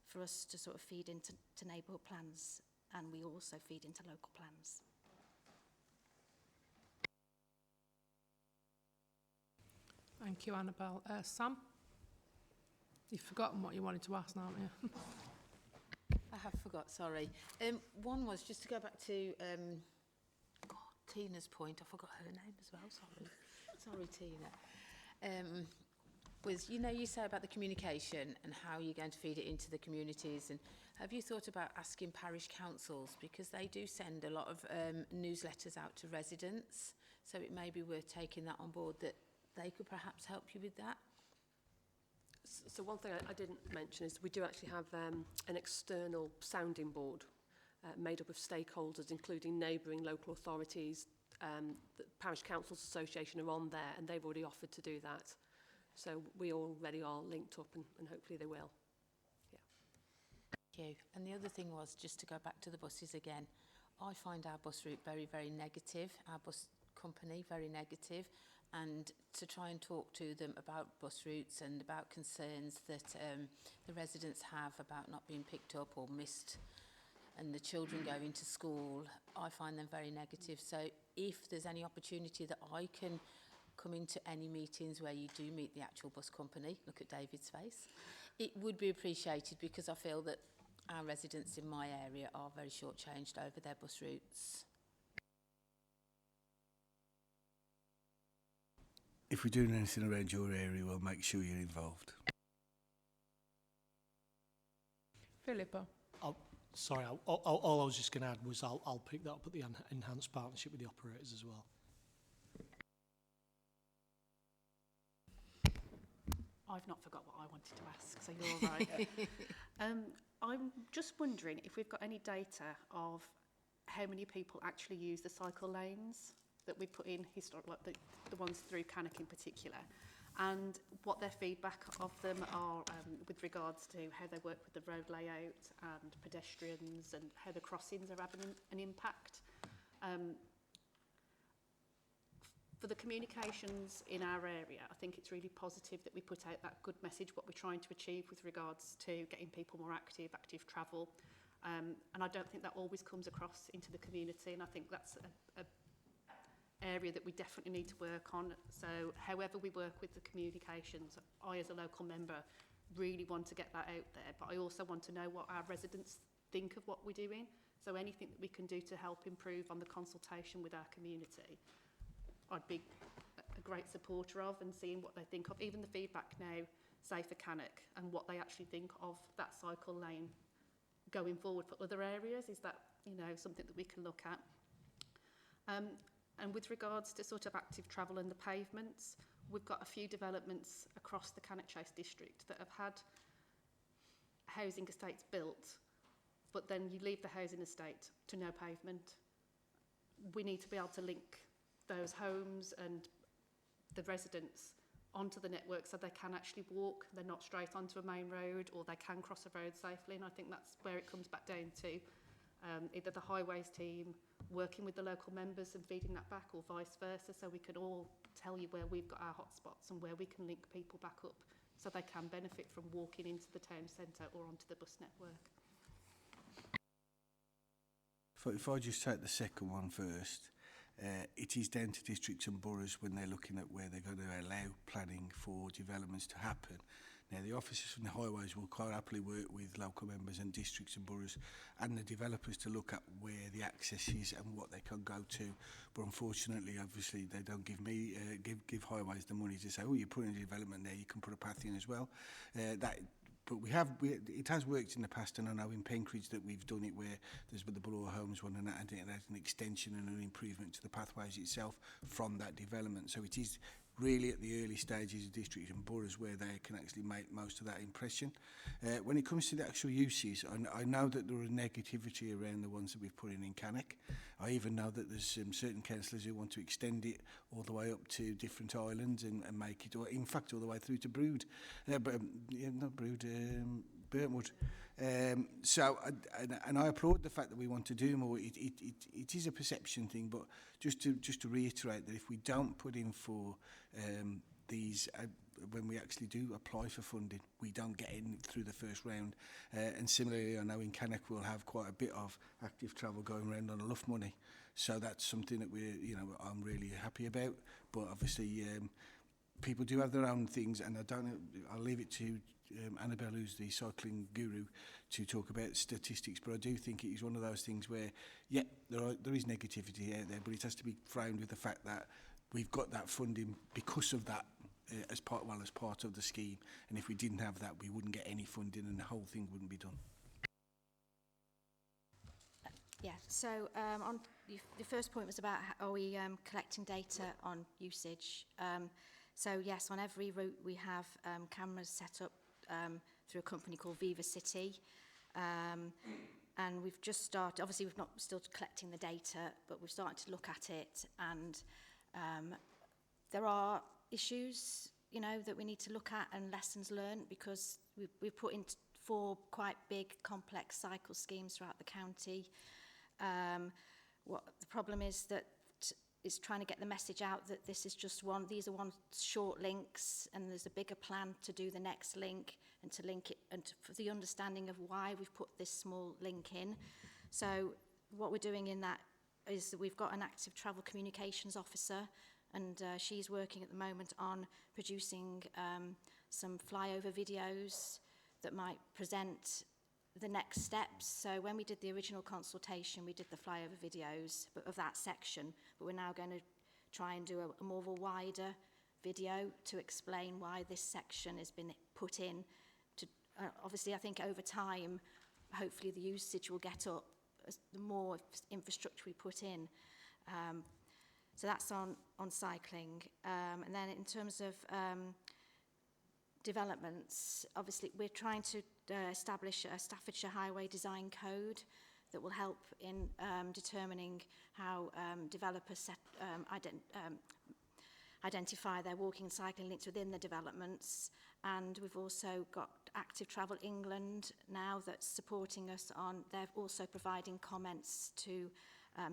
for us to sort of feed into neighbourhood plans, and we also feed into local plans. Thank you, Annabelle. Sam? You've forgotten what you wanted to ask now, haven't you? I have forgot, sorry. One was just to go back to Tina's point. I forgot her name as well, sorry. Sorry, Tina. Was, you know, you say about the communication and how you're going to feed it into the communities, and have you thought about asking parish councils, because they do send a lot of newsletters out to residents, so it may be worth taking that on board, that they could perhaps help you with that? So one thing I didn't mention is we do actually have an external sounding board made up of stakeholders, including neighbouring local authorities. The Parish Councils Association are on there, and they've already offered to do that. So we already are linked up, and hopefully they will. Yeah. Thank you. And the other thing was, just to go back to the buses again, I find our bus route very, very negative, our bus company very negative, and to try and talk to them about bus routes and about concerns that the residents have about not being picked up or missed, and the children going to school, I find them very negative. So if there's any opportunity that I can come into any meetings where you do meet the actual bus company, look at David's face, it would be appreciated, because I feel that our residents in my area are very shortchanged over their bus routes. If we're doing anything around your area, we'll make sure you're involved. Philippa? Sorry, all I was just going to add was I'll pick that up at the enhanced partnership with the operators as well. I've not forgot what I wanted to ask, so you're all right. I'm just wondering if we've got any data of how many people actually use the cycle lanes that we put in, like the ones through Cannock in particular, and what their feedback of them are with regards to how they work with the road layout and pedestrians, and how the crossings are having an impact. For the communications in our area, I think it's really positive that we put out that good message, what we're trying to achieve with regards to getting people more active travel. And I don't think that always comes across into the community, and I think that's a area that we definitely need to work on. So however we work with the communications, I as a local member really want to get that out there, but I also want to know what our residents think of what we're doing. So anything that we can do to help improve on the consultation with our community, I'd be a great supporter of, and seeing what they think of. Even the feedback now, say for Cannock, and what they actually think of that cycle lane going forward for other areas. Is that, you know, something that we can look at? And with regards to sort of active travel and the pavements, we've got a few developments across the Cannock Chase district that have had housing estates built, but then you leave the housing estate to no pavement. We need to be able to link those homes and the residents onto the network so they can actually walk. They're not straight onto a main road, or they can cross a road safely. And I think that's where it comes back down to either the highways team working with the local members and feeding that back, or vice versa, so we can all tell you where we've got our hotspots and where we can link people back up so they can benefit from walking into the town centre or onto the bus network. If I just take the second one first, it is down to districts and boroughs when they're looking at where they're going to allow planning for developments to happen. Now, the officers from the highways will quite happily work with local members and districts and boroughs and the developers to look at where the access is and what they can go to. But unfortunately, obviously, they don't give me give highways the money to say, oh, you're putting a development there, you can put a path in as well. But it has worked in the past, and I know in Penkridge that we've done it where there's with the Borough Homes one, and that has an extension and an improvement to the pathways itself from that development. So it is really at the early stages of districts and boroughs where they can actually make most of that impression. When it comes to the actual uses, I know that there is negativity around the ones that we've put in Cannock. I even know that there's certain councillors who want to extend it all the way up to different islands and make it, or in fact all the way through to Brood, not Brood, Burntwood. So I applaud the fact that we want to do more. It is a perception thing, but just to reiterate that if we don't put in for these when we actually do apply for funding, we don't get in through the first round. And similarly, I know in Cannock we'll have quite a bit of active travel going around on enough money. So that's something that I'm really happy about. But obviously, people do have their own things, and I'll leave it to Annabelle, who's the cycling guru, to talk about statistics. But I do think it is one of those things where, there is negativity out there, but it has to be framed with the fact that we've got that funding because of that as part of the scheme. And if we didn't have that, we wouldn't get any funding, and the whole thing wouldn't be done. Yeah, so on the first point was about are we collecting data on usage. So yes, on every route we have cameras set up through a company called Viva City. And we've just started, obviously we've not still collecting the data, but we've started to look at it, and there are issues, that we need to look at, and lessons learned, because we've put in 4 quite big, complex cycle schemes throughout the county. What the problem is that is trying to get the message out that this is just these are one short links, and there's a bigger plan to do the next link, and to link it, and for the understanding of why we've put this small link in. So what we're doing in that is that we've got an active travel communications officer, and she's working at the moment on producing some flyover videos that might present the next steps. So when we did the original consultation, we did the flyover videos of that section, but we're now going to try and do a more of a wider video to explain why this section has been put in. Obviously, I think over time, hopefully the usage will get up as the more infrastructure we put in. So that's on cycling. And then in terms of developments, obviously we're trying to establish a Staffordshire Highway Design Code that will help in determining how developers identify their walking and cycling links within the developments. And we've also got Active Travel England now that's supporting us on, they're also providing comments to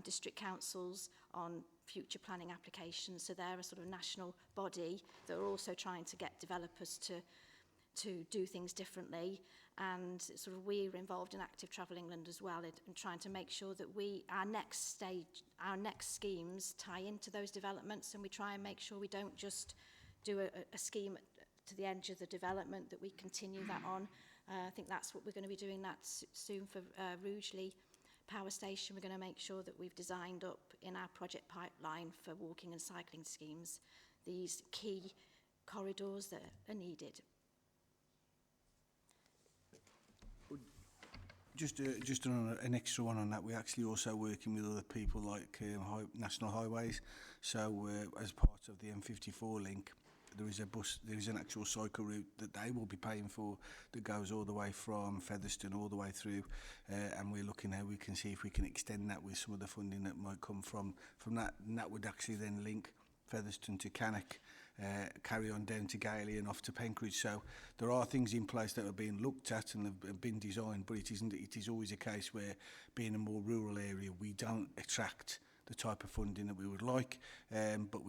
district councils on future planning applications. So they're a sort of national body that are also trying to get developers to do things differently. And sort of we're involved in Active Travel England as well, and trying to make sure that our next schemes tie into those developments, and we try and make sure we don't just do a scheme to the edge of the development, that we continue that on. I think that's what we're going to be doing that soon for Rugeley Power Station. We're going to make sure that we've designed up in our project pipeline for walking and cycling schemes these key corridors that are needed. Just on an extra one on that, we're actually also working with other people like National Highways. So as part of the M54 link, there is an actual cycle route that they will be paying for that goes all the way from Featherstone all the way through, and we're looking how we can see if we can extend that with some of the funding that might come from that, and that would actually then link Featherstone to Cannock, carry on down to Gailey and off to Penkridge. So there are things in place that are being looked at and have been designed, but it is always a case where, being a more rural area, we don't attract the type of funding that we would like, but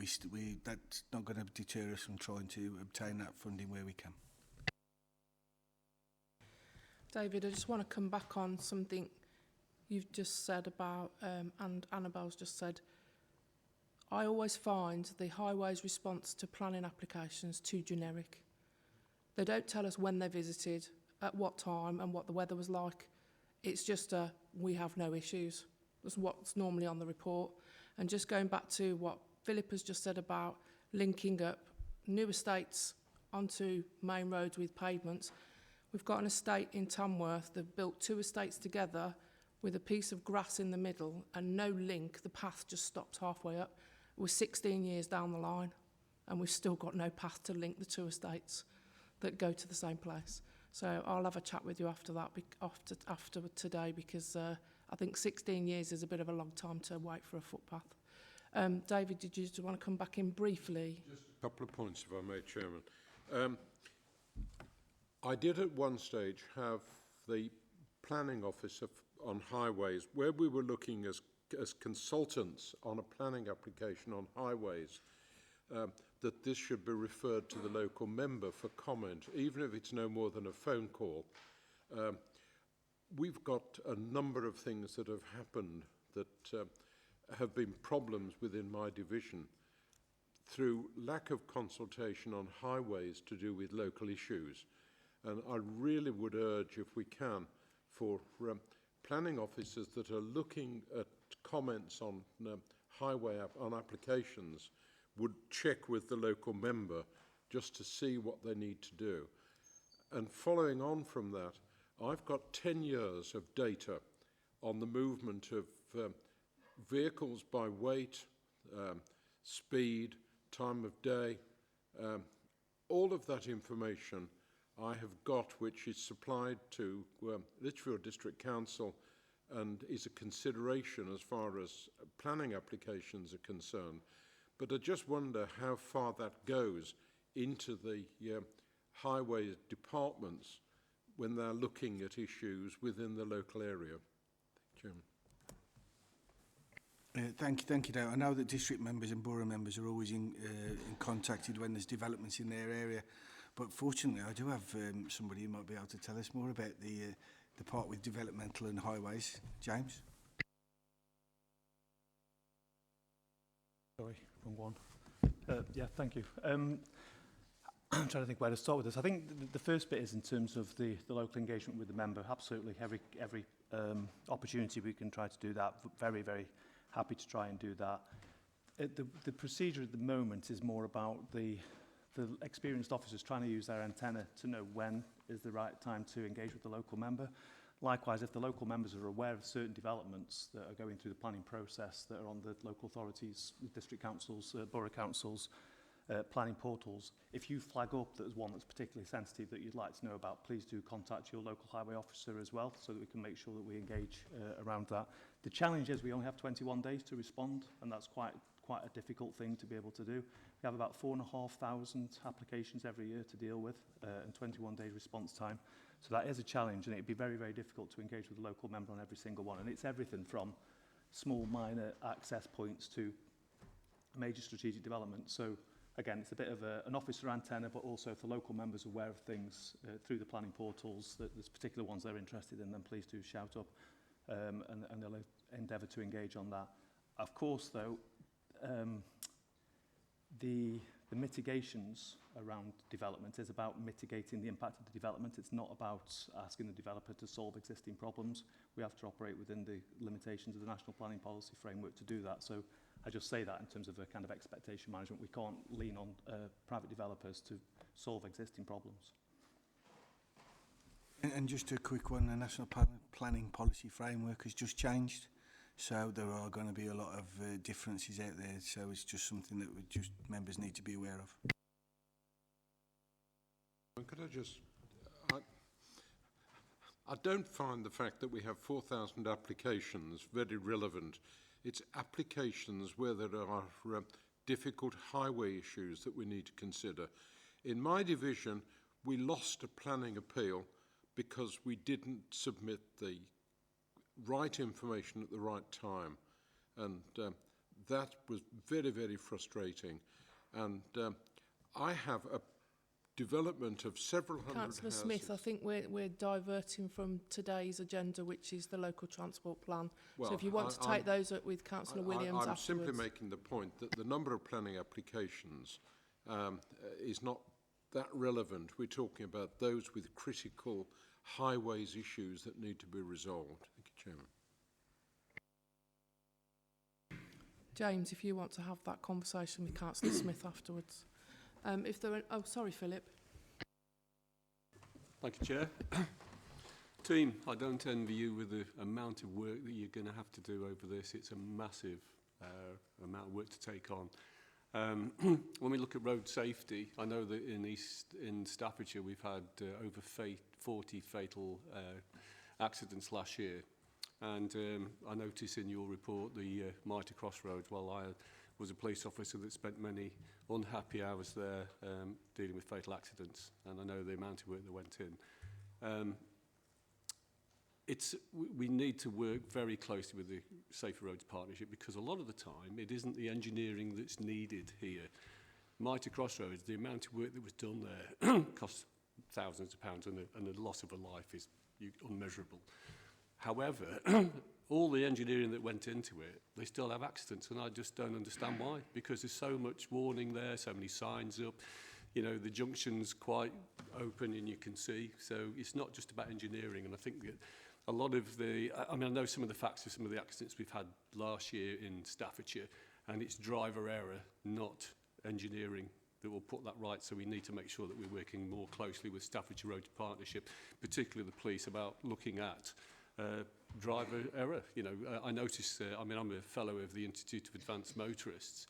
that's not going to deter us from trying to obtain that funding where we can. David, I just want to come back on something you've just said about, and Annabelle's just said. I always find the highways response to planning applications too generic. They don't tell us when they visited, at what time, and what the weather was like. It's just we have no issues. That's what's normally on the report. And just going back to what Philip has just said about linking up new estates onto main roads with pavements, we've got an estate in Tamworth that built 2 estates together with a piece of grass in the middle and no link. The path just stopped halfway up. We're 16 years down the line and we've still got no path to link the 2 estates that go to the same place. So I'll have a chat with you after that, after today, because I think 16 years is a bit of a long time to wait for a footpath. David, did you want to come back in briefly? Just a couple of points, if I may, Chairman. I did at one stage have the planning officer on highways, where we were looking as consultants on a planning application on highways, that this should be referred to the local member for comment, even if it's no more than a phone call. We've got a number of things that have happened that have been problems within my division through lack of consultation on highways to do with local issues. And I really would urge, if we can, for planning officers that are looking at comments on on applications would check with the local member just to see what they need to do. And following on from that, I've got 10 years of data on the movement of vehicles by weight, speed, time of day. All of that information I have got, which is supplied to Lichfield District Council and is a consideration as far as planning applications are concerned. But I just wonder how far that goes into the highway departments when they're looking at issues within the local area. Chairman. Thank you, Dale. I know that district members and borough members are always contacted when there's developments in their area, but fortunately I do have somebody who might be able to tell us more about the part with developmental and highways. James? Sorry, wrong one. Yeah, thank you. I'm trying to think where to start with this. I think the first bit is in terms of the local engagement with the member. Absolutely, every opportunity we can try to do that. Very, very happy to try and do that. The procedure at the moment is more about the experienced officers trying to use their antenna to know when is the right time to engage with the local member. Likewise, if the local members are aware of certain developments that are going through the planning process that are on the local authorities, district councils, borough councils, planning portals, if you flag up that there's one that's particularly sensitive that you'd like to know about, please do contact your local highway officer as well, so that we can make sure that we engage around that. The challenge is we only have 21 days to respond, and that's quite a difficult thing to be able to do. We have about 4,500 applications every year to deal with, and 21 days response time. So that is a challenge, and it'd be very, very difficult to engage with the local member on every single one. And it's everything from small, minor access points to major strategic development. So again, it's a bit of an officer antenna, but also if the local members are aware of things through the planning portals, that there's particular ones they're interested in, then please do shout up, and they'll endeavour to engage on that. Of course, though, the mitigations around development is about mitigating the impact of the development. It's not about asking the developer to solve existing problems. We have to operate within the limitations of the National Planning Policy Framework to do that. So I just say that in terms of a kind of expectation management. We can't lean on private developers to solve existing problems. And just a quick one, the National Planning Policy Framework has just changed. So there are going to be a lot of differences out there. So it's just something that members need to be aware of. Could I just... I don't find the fact that we have 4,000 applications very relevant. It's applications where there are difficult highway issues that we need to consider. In my division, we lost a planning appeal because we didn't submit the right information at the right time, and that was very, very frustrating. And I have a development of several hundred Councillor houses. Smith, I think we're diverting from today's agenda, which is the local transport plan. Well, so if you want to take those up with Councillor Williams I'm afterwards. simply making the point that the number of planning applications is not that relevant. We're talking about those with critical highways issues that need to be resolved. Thank you, Chairman. James, if you want to have that conversation with Councillor Smith afterwards. If there are, oh, sorry, Philip. Thank you, Chair. Team, I don't envy you with the amount of work that you're going to have to do over this. It's a massive amount of work to take on. When we look at road safety, I know that in Staffordshire we've had over 40 fatal accidents last year. And I notice in your report the Mitre Crossroads, well, I was a police officer that spent many unhappy hours there dealing with fatal accidents, and I know the amount of work that went in. We need to work very closely with the Safer Roads Partnership, because a lot of the time it isn't the engineering that's needed here. Mitre Crossroads, the amount of work that was done there cost thousands of pounds, and the loss of a life is unmeasurable. However, all the engineering that went into it, they still have accidents, and I just don't understand why, because there's so much warning there, so many signs up, you know, the junction's quite open and you can see, so it's not just about engineering. And I think that a lot of the, I mean, I know some of the facts of some of the accidents we've had last year in Staffordshire, and it's driver error, not engineering, that will put that right. So we need to make sure that we're working more closely with Staffordshire Roads Partnership, particularly the police, about looking at driver error. You know, I notice, I mean, I'm a fellow of the Institute of Advanced Motorists,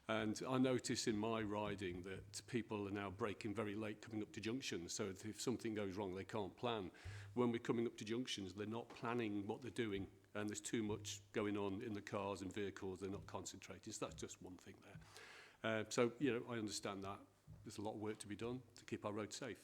and I notice in my riding that people are now braking very late coming up to junctions, so if something goes wrong, they can't plan. When we're coming up to junctions, they're not planning what they're doing, and there's too much going on in the cars and vehicles, they're not concentrating. So that's just one thing there. So, you know, I understand that. There's a lot of work to be done to keep our roads safe.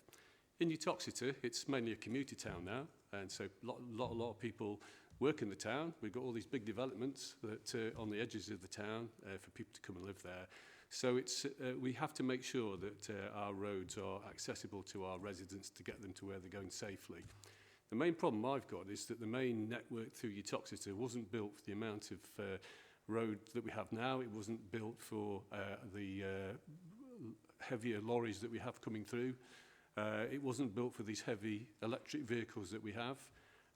In Uttoxeter, it's mainly a commuter town now, and so a lot of people work in the town. We've got all these big developments that on the edges of the town for people to come and live there. So it's we have to make sure that our roads are accessible to our residents to get them to where they're going safely. The main problem I've got is that the main network through Uttoxeter wasn't built for the amount of road that we have now. It wasn't built for the heavier lorries that we have coming through. It wasn't built for these heavy electric vehicles that we have.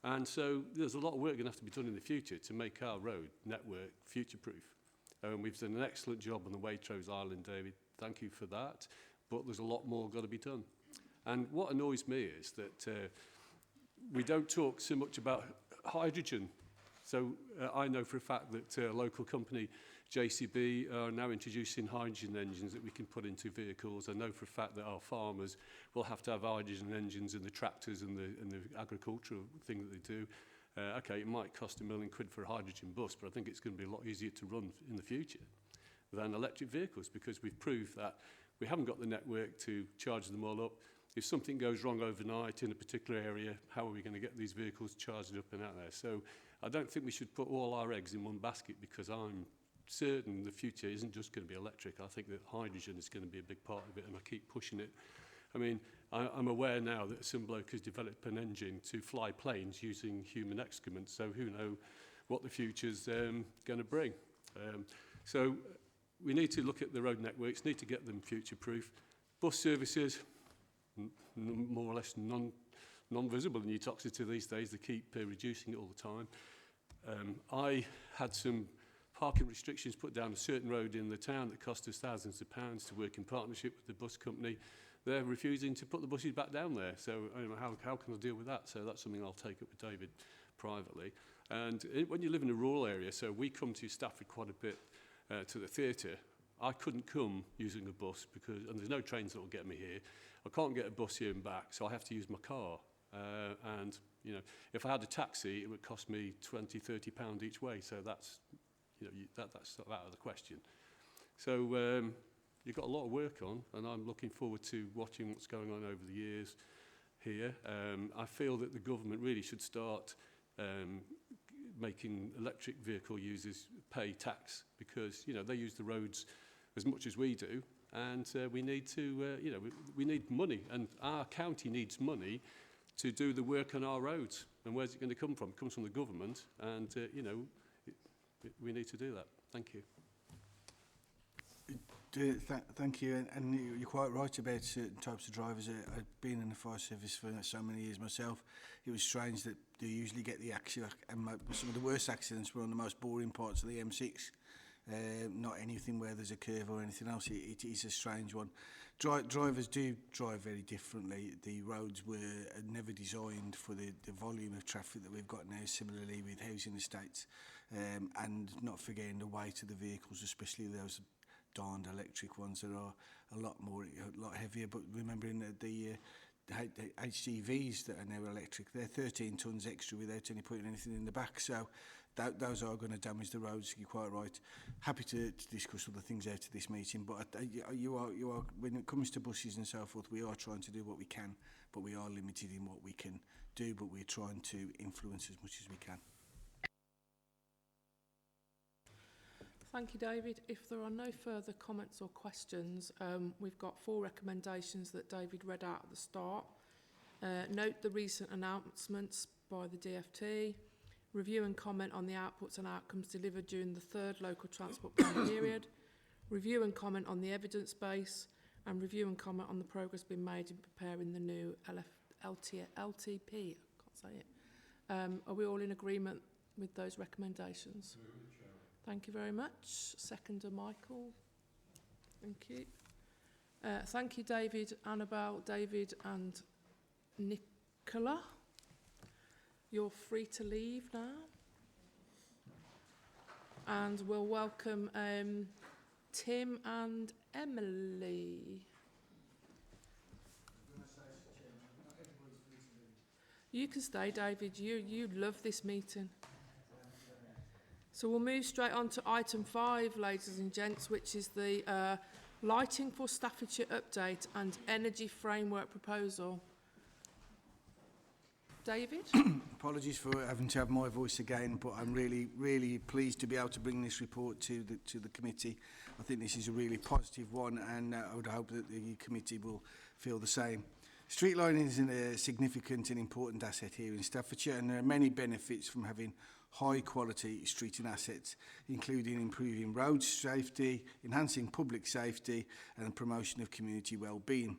And so there's a lot of work going to have to be done in the future to make our road network future-proof. We've done an excellent job on the Waitrose Island, David. Thank you for that. But there's a lot more got to be done. And what annoys me is that we don't talk so much about hydrogen. So I know for a fact that a local company, JCB, are now introducing hydrogen engines that we can put into vehicles. I know for a fact that our farmers will have to have hydrogen engines in the tractors and the agricultural thing that they do. Okay, it might cost £1 million for a hydrogen bus, but I think it's going to be a lot easier to run in the future than electric vehicles, because we've proved that we haven't got the network to charge them all up. If something goes wrong overnight in a particular area, how are we going to get these vehicles charged up and out there? So I don't think we should put all our eggs in one basket, because I'm certain the future isn't just going to be electric. I think that hydrogen is going to be a big part of it, and I keep pushing it. I mean, I'm aware now that some bloke has developed an engine to fly planes using human excrement, so who knows what the future's going to bring. So we need to look at the road networks, need to get them future-proof. Bus services, more or less non-visible in your toxicity these days. They keep reducing it all the time. I had some parking restrictions put down a certain road in the town that cost us thousands of pounds to work in partnership with the bus company. They're refusing to put the buses back down there. So how can I deal with that? So that's something I'll take up with David privately. And when you live in a rural area, so we come to Stafford quite a bit to the theatre. I couldn't come using a bus and there's no trains that will get me here. I can't get a bus here and back, so I have to use my car. And you know, if I had a taxi, it would cost me £20–30 each way. So that's, you know, that's out of the question. So you've got a lot of work on, and I'm looking forward to watching what's going on over the years here. I feel that the government really should start making electric vehicle users pay tax, because you know they use the roads as much as we do, and we need to you know, we need money, and our county needs money to do the work on our roads. And where's it going to come from? It comes from the government, and you know, we need to do that. Thank you. Thank you, and you're quite right about certain types of drivers. I've been in the fire service for so many years myself. It was strange that they usually get the accident, and some of the worst accidents were on the most boring parts of the M6. Not anything where there's a curve or anything else. It is a strange one. Drivers do drive very differently. The roads were never designed for the volume of traffic that we've got now, similarly with housing estates, and not forgetting the weight of the vehicles, especially those darned electric ones that are a lot heavier. But remembering that the HGVs that are now electric, they're 13 tonnes extra without any putting anything in the back. So those are going to damage the roads. You're quite right. Happy to discuss other things out of this meeting, but you are when it comes to buses and so forth, we are trying to do what we can, but we are limited in what we can do. But we're trying to influence as much as we can. Thank you, David. If there are no further comments or questions, we've got 4 recommendations that David read out at the start. Note the recent announcements by the DFT. Review and comment on the outputs and outcomes delivered during the 3rd local transport plan period. Review and comment on the evidence base. And review and comment on the progress being made in preparing the new LTP. I can't say it. Are we all in agreement with those recommendations? Thank you very much. Seconder Michael. Thank you. Thank you, David, Annabelle, David and Nicola. You're free to leave now. And we'll welcome Tim and Emily. You can stay, David. You love this meeting. So we'll move straight on to item 5, ladies and gents, which is the Lighting for Staffordshire update and energy framework proposal. David? Apologies for having to have my voice again, but I'm really pleased to be able to bring this report to the committee. I think this is a really positive one, and I would hope that the committee will feel the same. Street lighting is a significant and important asset here in Staffordshire, and there are many benefits from having high quality streeting assets, including improving road safety, enhancing public safety and the promotion of community well-being,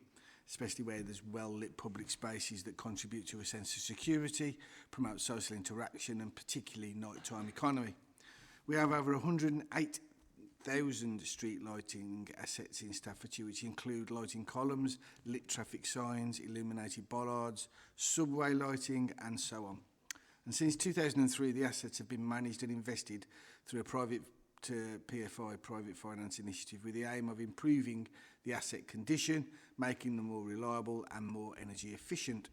especially where there's well-lit public spaces that contribute to a sense of security, promote social interaction and particularly nighttime economy. We have over 108,000 street lighting assets in Staffordshire, which include lighting columns, lit traffic signs, illuminated bollards, subway lighting and so on. And since 2003, the assets have been managed and invested through a private PFI, private finance initiative, with the aim of improving the asset condition, making them more reliable and more energy efficient.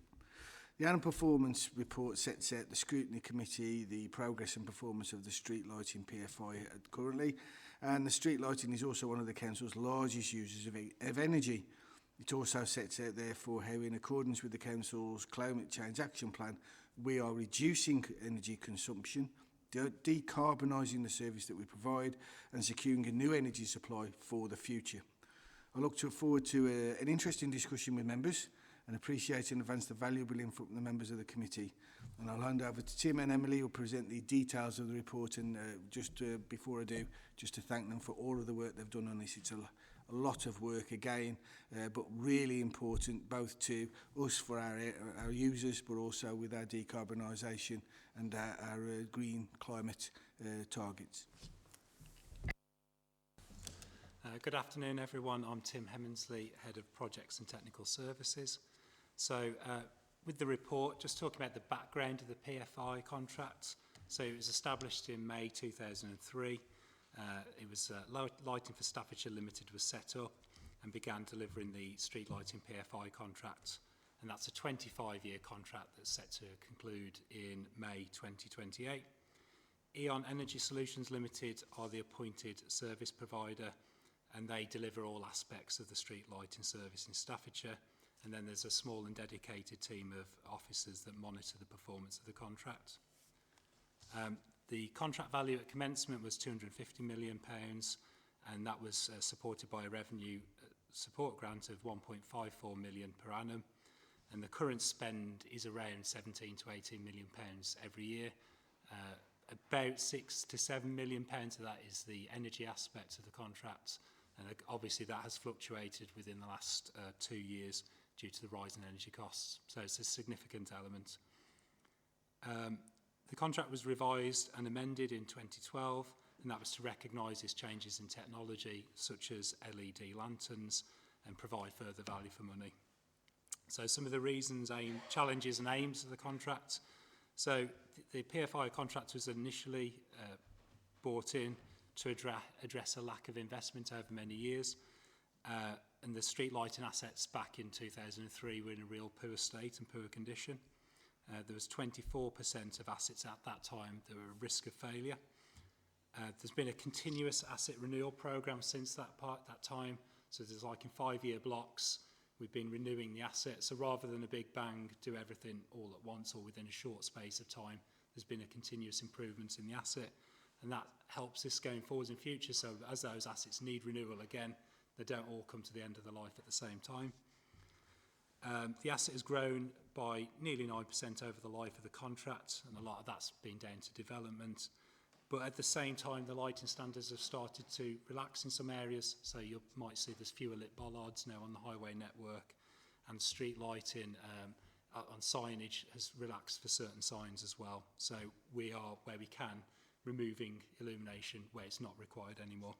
The annual performance report sets out the Scrutiny Committee, the progress and performance of the street lighting PFI currently, and the street lighting is also one of the council's largest users of energy. It also sets out, therefore, how in accordance with the council's climate change action plan, we are reducing energy consumption decarbonising the service that we provide and securing a new energy supply for the future. I look forward to an interesting discussion with members and appreciate in advance the valuable input from the members of the committee. And I'll hand over to Tim and Emily, who will present the details of the report. And before I do, just to thank them for all of the work they've done on this. It's a lot of work again, but really important both to us for our users, but also with our decarbonisation and our green climate targets. Good afternoon, everyone. I'm Tim Hemmensley, Head of Projects and Technical Services. So with the report, just talking about the background of the PFI contract. So it was established in May 2003. It was Lighting for Staffordshire Limited was set up and began delivering the street lighting PFI contract. And that's a 25-year contract that's set to conclude in May 2028. E.ON Energy Solutions Limited are the appointed service provider, and they deliver all aspects of the street lighting service in Staffordshire. And then there's a small and dedicated team of officers that monitor the performance of the contract. The contract value at commencement was £250 million, and that was supported by a revenue support grant of £1.54 million per annum. And the current spend is around £17 to £18 million every year. About £6 to £7 million of that is the energy aspect of the contract. And obviously that has fluctuated within the last 2 years due to the rise in energy costs. So it's a significant element. The contract was revised and amended in 2012, and that was to recognise these changes in technology, such as LED lanterns, and provide further value for money. So some of the reasons, challenges and aims of the contract. So the PFI contract was initially brought in to address a lack of investment over many years. And the street lighting assets back in 2003 were in a real poor state and poor condition. There was 24% of assets at that time that were at risk of failure. There's been a continuous asset renewal programme since that time. So there's like in 5-year blocks, we've been renewing the assets. So rather than a big bang, do everything all at once or within a short space of time, there's been a continuous improvement in the asset. And that helps us going forward in future. So as those assets need renewal again, they don't all come to the end of the life at the same time. The asset has grown by nearly 9% over the life of the contract, and a lot of that's been down to development. But at the same time, the lighting standards have started to relax in some areas. So you might see there's fewer lit bollards now on the highway network, and street lighting on signage has relaxed for certain signs as well. So we are, where we can, removing illumination where it's not required anymore.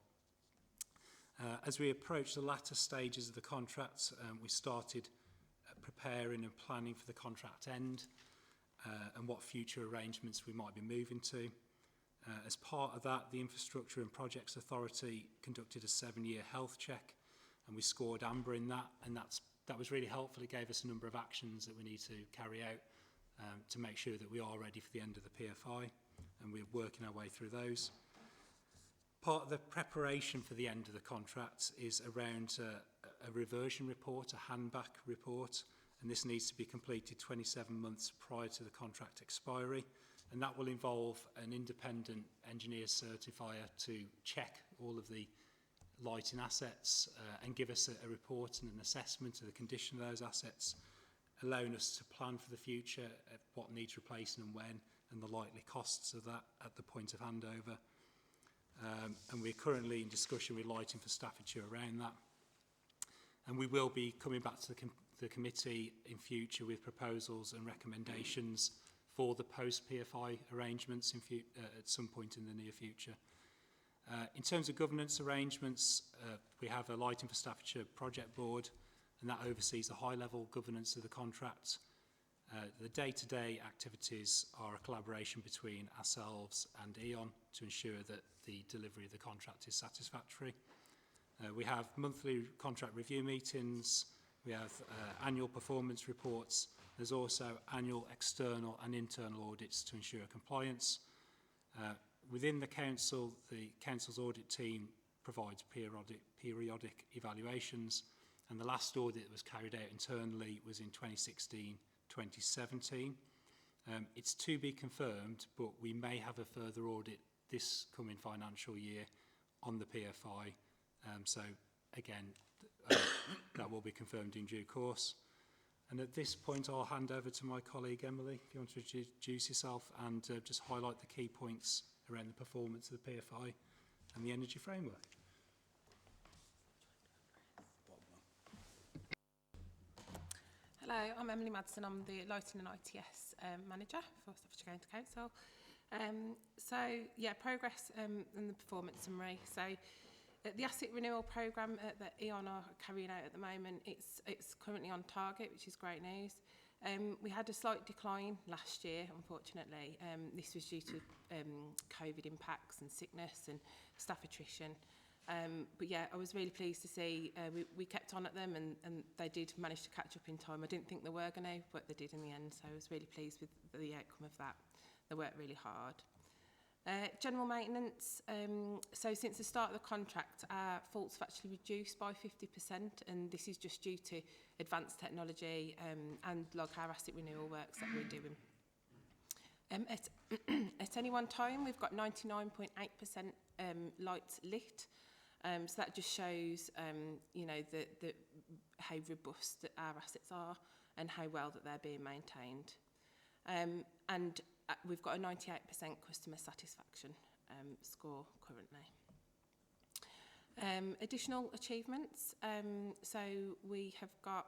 As we approach the latter stages of the contract, we started preparing and planning for the contract end and what future arrangements we might be moving to. As part of that, the Infrastructure and Projects Authority conducted a 7-year health check, and we scored amber in that, and that was really helpful. It gave us a number of actions that we need to carry out to make sure that we are ready for the end of the PFI, and we're working our way through those. Part of the preparation for the end of the contract is around a reversion report, a handback report, and this needs to be completed 27 months prior to the contract expiry, and that will involve an independent engineer certifier to check all of the lighting assets and give us a report and an assessment of the condition of those assets, allowing us to plan for the future, what needs replacing and when, and the likely costs of that at the point of handover. And we're currently in discussion with Lighting for Staffordshire around that. And we will be coming back to the committee in future with proposals and recommendations for the post-PFI arrangements at some point in the near future. In terms of governance arrangements, we have a Lighting for Staffordshire project board, and that oversees the high-level governance of the contract. The day-to-day activities are a collaboration between ourselves and E.ON to ensure that the delivery of the contract is satisfactory. We have monthly contract review meetings, we have annual performance reports, there's also annual external and internal audits to ensure compliance. Within the council's audit team provides periodic evaluations, and the last audit that was carried out internally was in 2016-2017, It's to be confirmed, but we may have a further audit this coming financial year on the PFI. So again, that will be confirmed in due course. And at this point, I'll hand over to my colleague Emily, if you want to introduce yourself and just highlight the key points around the performance of the PFI and the energy framework. Hello, I'm Emily Madsen. I'm the Lighting and ITS Manager for Staffordshire County Council. Progress and the performance summary. So the asset renewal programme that E.ON are carrying out at the moment, it's currently on target, which is great news. We had a slight decline last year, unfortunately. This was due to COVID impacts and sickness and staff attrition. But yeah, I was really pleased to see we kept on at them and they did manage to catch up in time. I didn't think they were going to, but they did in the end. So I was really pleased with the outcome of that. They worked really hard. General maintenance. So since the start of the contract, our faults have actually reduced by 50%, and this is just due to advanced technology and log our asset renewal works that we're doing. At any one time, we've got 99.8% lights lit. So that just shows, how robust that our assets are and how well that they're being maintained. And we've got a 98% customer satisfaction score currently. Additional achievements. So we have got,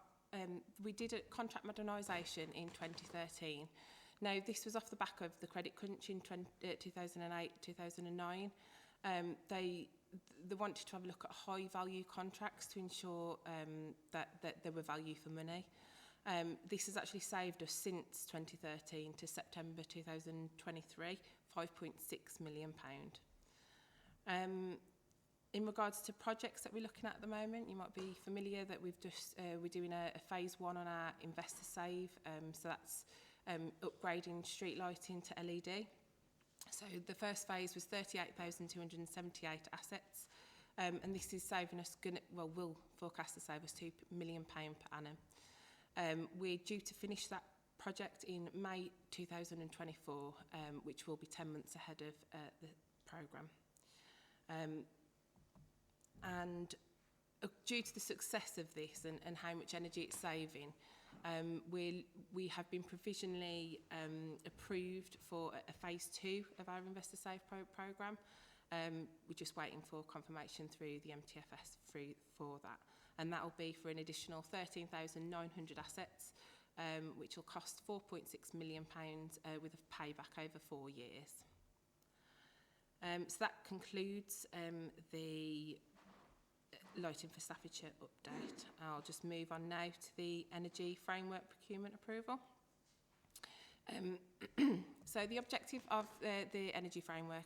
we did a contract modernisation in 2013. Now, this was off the back of the credit crunch in 2008, 2009. They wanted to have a look at high value contracts to ensure that there were value for money. This has actually saved us since 2013 to September 2023, £5.6 million. In regards to projects that we're looking at the moment, you might be familiar that we're doing a phase 1 on our investor save. So that's upgrading street lighting to LED. So the first phase was 38,278 assets, and this is saving us, will forecast to save us £2 million per annum. We're due to finish that project in May 2024, which will be 10 months ahead of the programme. And due to the success of this and how much energy it's saving, we have been provisionally approved for a phase 2 of our Investor Save programme. We're just waiting for confirmation through the MTFS for that. And that will be for an additional 13,900 assets, which will cost £4.6 million with a payback over 4 years. So that concludes the Lighting for Staffordshire update. I'll just move on now to the Energy Framework Procurement Approval. So the objective of the Energy Framework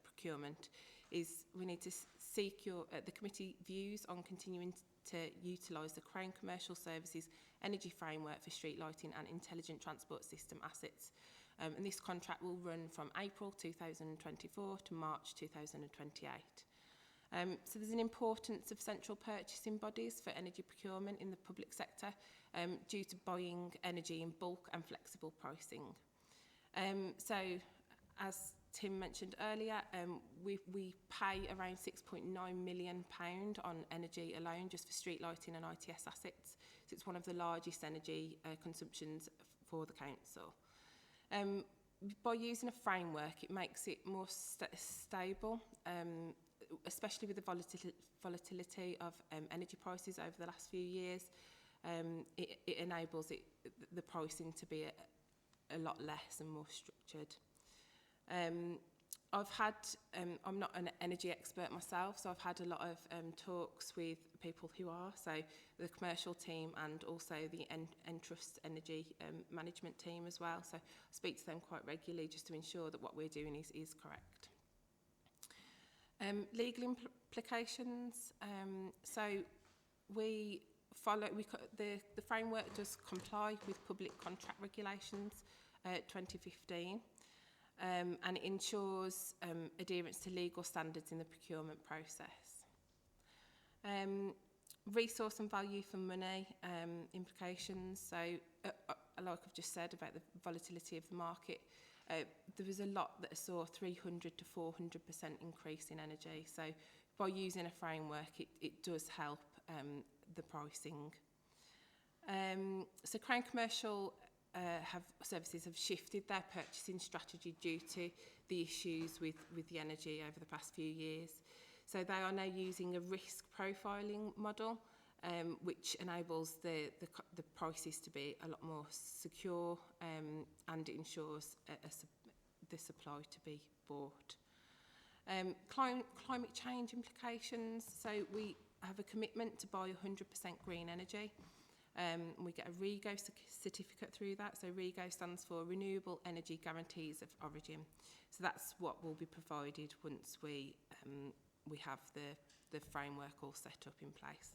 procurement is we need to seek the committee views on continuing to utilise the Crown Commercial Services Energy Framework for street lighting and intelligent transport system assets. And this contract will run from April 2024 to March 2028. So there's an importance of central purchasing bodies for energy procurement in the public sector due to buying energy in bulk and flexible pricing. So as Tim mentioned earlier, we pay around £6.9 million on energy alone just for street lighting and ITS assets. So it's one of the largest energy consumptions for the council. By using a framework, it makes it more stable, especially with the volatility of energy prices over the last few years. It enables the pricing to be a lot less and more structured. I'm not an energy expert myself, so I've had a lot of talks with people who are, so the commercial team and also the Entrust Energy management team as well. So I speak to them quite regularly just to ensure that what we're doing is correct. Legal implications. So we follow, the framework does comply with public contract regulations 2015. And it ensures adherence to legal standards in the procurement process. Resource and value for money implications. So like I've just said about the volatility of the market, there was a lot that saw a 300 to 400% increase in energy. So by using a framework, it does help the pricing. So Crown Commercial services have shifted their purchasing strategy due to the issues with the energy over the past few years. So they are now using a risk profiling model, which enables the prices to be a lot more secure, and it ensures the supply to be bought. Climate change implications. So we have a commitment to buy 100% green energy. We get a REGO certificate through that. So REGO stands for Renewable Energy Guarantees of Origin. So that's what will be provided once we have the framework all set up in place.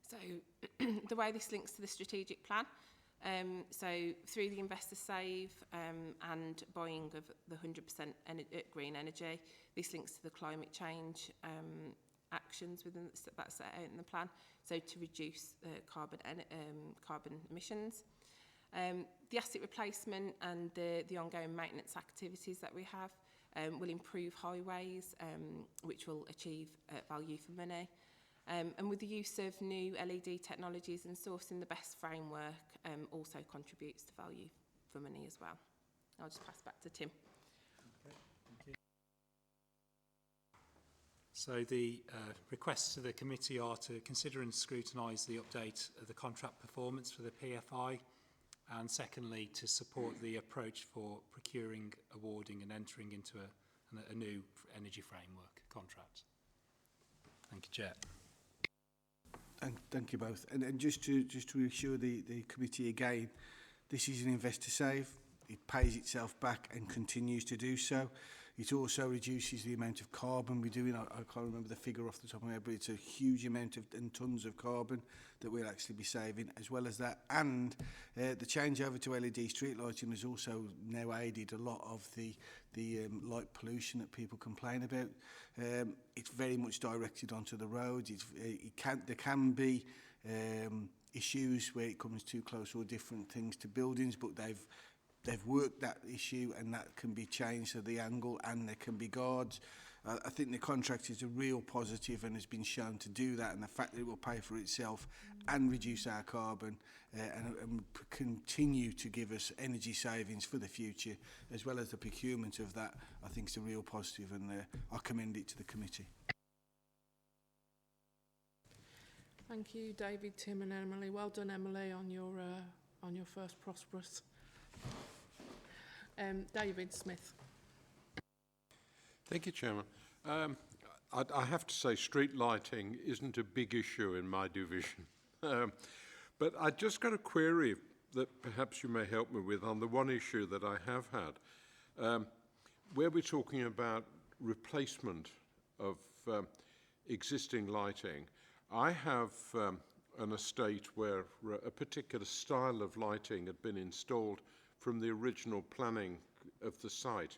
So the way this links to the strategic plan, so through the Investor Save and buying of the 100% green energy, this links to the climate change actions that's set out in the plan, so to reduce carbon emissions. The asset replacement and the ongoing maintenance activities that we have will improve highways, which will achieve value for money. And with the use of new LED technologies and sourcing the best framework also contributes to value for money as well. I'll just pass back to Tim. Okay, thank you. So the requests to the committee are to consider and scrutinise the update of the contract performance for the PFI, and secondly to support the approach for procuring, awarding and entering into a new energy framework contract. Thank you, Chair. Thank you both. And just to reassure the committee again, this is an investor save. It pays itself back and continues to do so. It also reduces the amount of carbon we're doing. I can't remember the figure off the top of my head, but it's a huge amount of tons of carbon that we'll actually be saving, as well as that. And the change over to LED street lighting has also now aided a lot of the light pollution that people complain about. It's very much directed onto the roads. There can be issues where it comes too close or different things to buildings, but they've worked that issue and that can be changed to the angle, and there can be guards. I think the contract is a real positive and has been shown to do that, and the fact that it will pay for itself and reduce our carbon and continue to give us energy savings for the future, as well as the procurement of that, I think is a real positive, and I commend it to the committee. Thank you, David, Tim and Emily. Well done, Emily, on your first Prosperous. David Smith. Thank you, Chairman. I have to say street lighting isn't a big issue in my division. But I just got a query that perhaps you may help me with on the one issue that I have had, where we're talking about replacement of existing lighting. I have an estate where a particular style of lighting had been installed from the original planning of the site.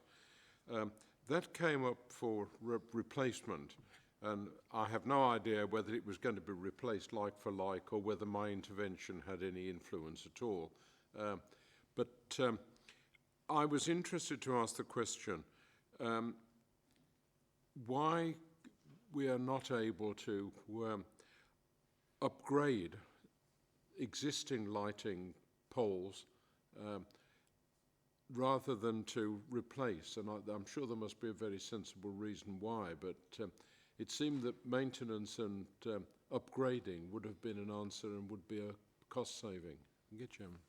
That came up for replacement, and I have no idea whether it was going to be replaced like for like or whether my intervention had any influence at all. But I was interested to ask the question, why we are not able to upgrade existing lighting poles rather than to replace. And I'm sure there must be a very sensible reason why, but it seemed that maintenance and upgrading would have been an answer and would be a cost saving. Thank you, Chairman.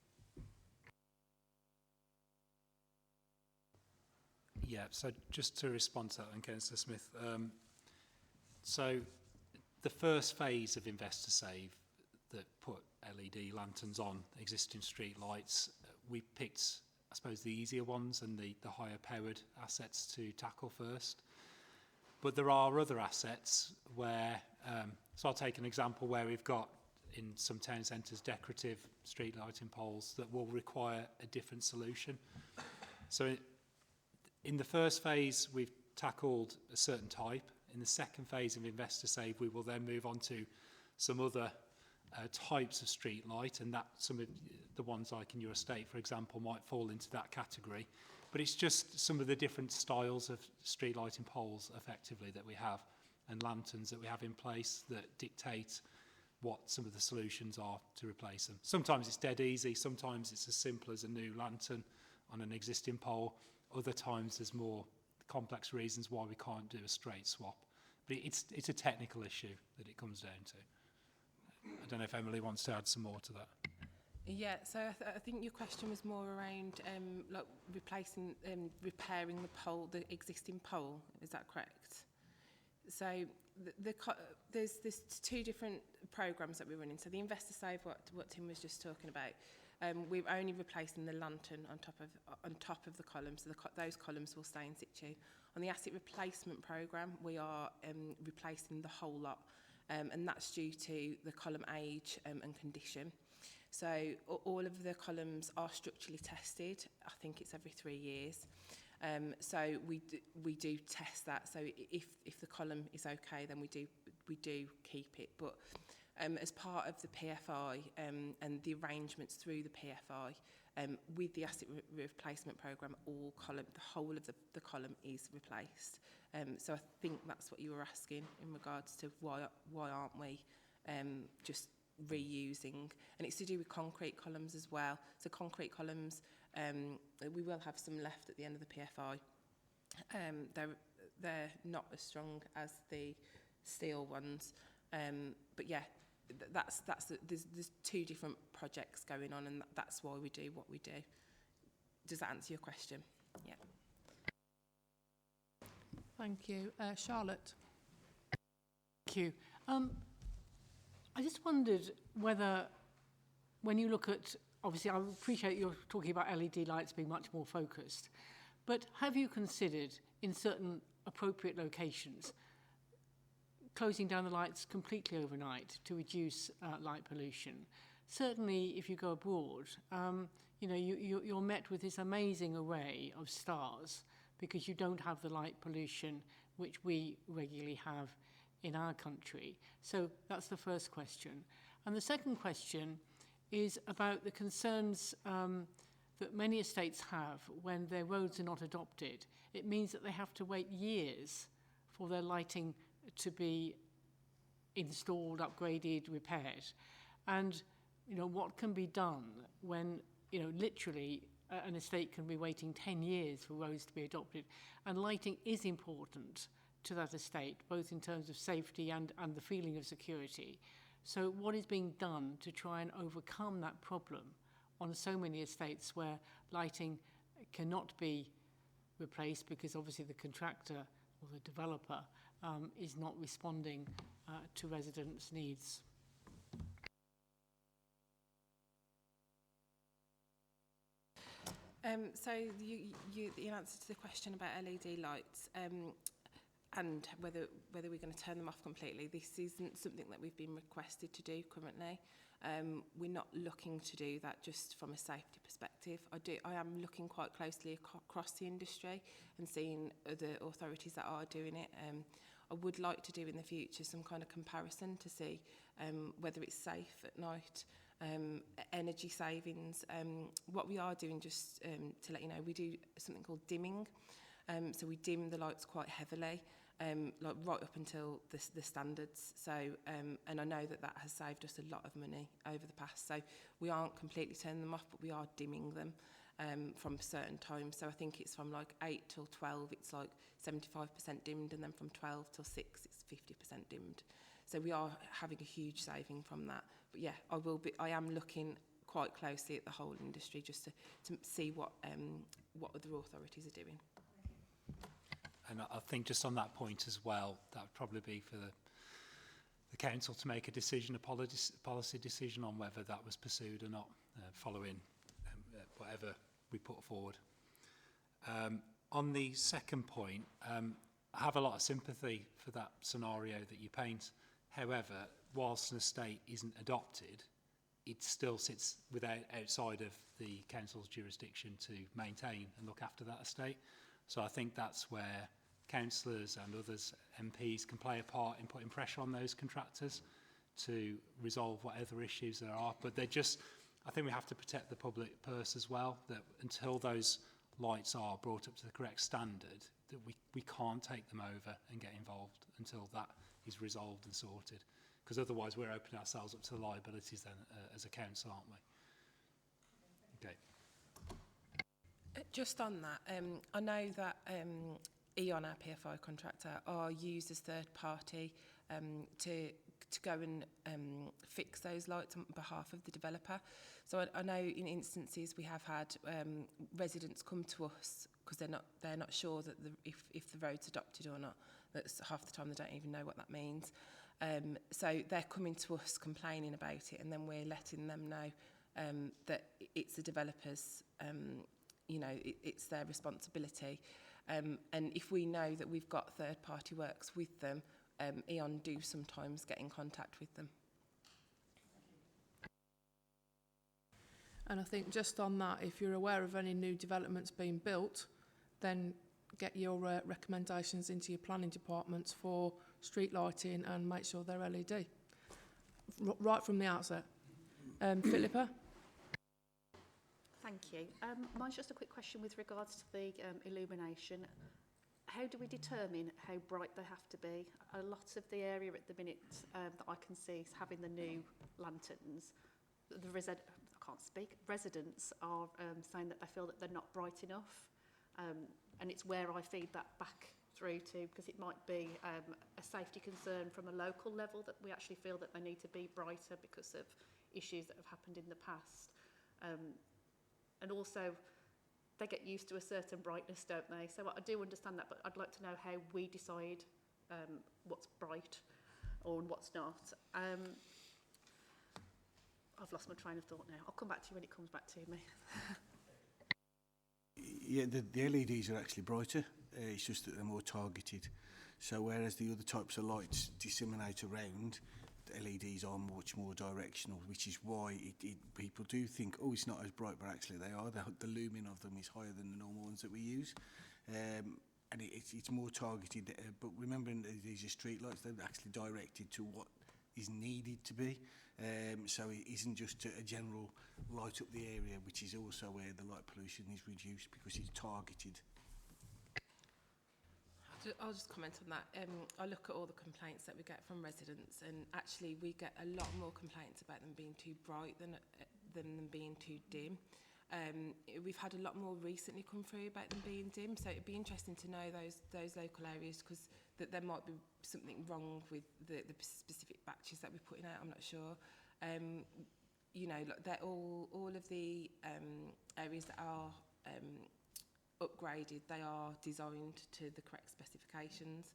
Yeah, so just to respond to that, and Councillor Smith, so the first phase of Investor Save that put LED lanterns on existing street lights, we picked, I suppose, the easier ones and the higher powered assets to tackle first. But there are other assets where, so I'll take an example where we've got in some town centres decorative street lighting poles that will require a different solution. So in the first phase, we've tackled a certain type. In the second phase of Investor Save, we will then move on to some other types of street light, and that some of the ones like in your estate, for example, might fall into that category. But it's just some of the different styles of street lighting poles, effectively, that we have, and lanterns that we have in place that dictate what some of the solutions are to replace them. Sometimes it's dead easy, sometimes it's as simple as a new lantern on an existing pole. Other times there's more complex reasons why we can't do a straight swap. But it's a technical issue that it comes down to. I don't know if Emily wants to add some more to that. Yeah, so I think your question was more around like replacing, repairing the pole, the existing pole. Is that correct? So there's two different programs that we're running. So the Investor Save, what Tim was just talking about, we're only replacing the lantern on top of the columns. So those columns will stay in situ. On the asset replacement program, we are replacing the whole lot. And that's due to the column age and condition. So all of the columns are structurally tested. I think it's every 3 years. So we do test that. So if the column is okay, then we do keep it. But as part of the PFI and the arrangements through the PFI, with the asset replacement program, the whole of the column is replaced. So I think that's what you were asking in regards to why aren't we just reusing, and it's to do with concrete columns as well. So concrete columns, we will have some left at the end of the PFI. They're not as strong as the steel ones, but yeah, there's two different projects going on, and that's why we do what we do. Does that answer your question? Yeah. Thank you. Charlotte. Thank you. I just wondered whether, when you look at, obviously I appreciate you're talking about LED lights being much more focused, but have you considered in certain appropriate locations closing down the lights completely overnight to reduce light pollution? Certainly if you go abroad, you know, you're met with this amazing array of stars because you don't have the light pollution which we regularly have in our country. So that's the first question. And the second question is about the concerns that many estates have when their roads are not adopted. It means that they have to wait years for their lighting to be installed, upgraded, repaired. And, you know, what can be done when, you know, literally an estate can be waiting 10 years for roads to be adopted. And lighting is important to that estate, both in terms of safety and the feeling of security. So what is being done to try and overcome that problem on so many estates where lighting cannot be replaced because obviously the contractor or the developer is not responding to residents' needs? So the answer to the question about LED lights and whether we're going to turn them off completely, this isn't something that we've been requested to do currently. We're not looking to do that just from a safety perspective. I am looking quite closely across the industry and seeing other authorities that are doing it. I would like to do in the future some kind of comparison to see whether it's safe at night, energy savings. What we are doing, just to let you know, we do something called dimming. So we dim the lights quite heavily, like right up until the standards. So, and I know that has saved us a lot of money over the past. So we aren't completely turning them off, but we are dimming them from certain times. So I think it's from like 8 till 12, it's like 75% dimmed, and then from 12 till 6, it's 50% dimmed. So we are having a huge saving from that. But yeah, I am looking quite closely at the whole industry just to see what other authorities are doing. And I think just on that point as well, that would probably be for the council to make a decision, a policy decision on whether that was pursued or not, following whatever we put forward. On the second point, I have a lot of sympathy for that scenario that you paint. However, whilst an estate isn't adopted, it still sits outside of the council's jurisdiction to maintain and look after that estate. So I think that's where councillors and others, MPs, can play a part in putting pressure on those contractors to resolve whatever issues there are. But they're just, I think we have to protect the public purse as well, that until those lights are brought up to the correct standard, that we can't take them over and get involved until that is resolved and sorted. Because otherwise we're opening ourselves up to the liabilities then as a council, aren't we? Okay. Just on that, I know that Eon, our PFI contractor, are used as third party to go and fix those lights on behalf of the developer. So I know in instances we have had residents come to us because they're not sure that if the road's adopted or not. That's half the time they don't even know what that means. So they're coming to us complaining about it, and then we're letting them know that it's the developers. It's their responsibility. And if we know that we've got third-party works with them, Eon do sometimes get in contact with them. And I think just on that, if you're aware of any new developments being built, then get your recommendations into your planning departments for street lighting and make sure they're LED. Right from the outset. Philippa? Thank you. Mine's just a quick question with regards to the illumination. How do we determine how bright they have to be? A lot of the area at the minute that I can see is having the new lanterns. Residents are saying that they feel that they're not bright enough. And it's where I feed that back through to, because it might be a safety concern from a local level that we actually feel that they need to be brighter because of issues that have happened in the past. And also, they get used to a certain brightness, don't they? So I do understand that, but I'd like to know how we decide what's bright or what's not. I've lost my train of thought now. I'll come back to you when it comes back to me. Yeah, the LEDs are actually brighter. It's just that they're more targeted. So whereas the other types of lights disseminate around, the LEDs are much more directional, which is why people do think, oh, it's not as bright, but actually they are. The lumen of them is higher than the normal ones that we use. And it's more targeted. But remembering that these are street lights, they're actually directed to what is needed to be. So it isn't just a general light up the area, which is also where the light pollution is reduced because it's targeted. I'll just comment on that. I look at all the complaints that we get from residents, and actually we get a lot more complaints about them being too bright than them being too dim. We've had a lot more recently come through about them being dim, so it'd be interesting to know those local areas, because there might be something wrong with the specific batches that we're putting out. I'm not sure. They're all of the areas that are upgraded, they are designed to the correct specifications.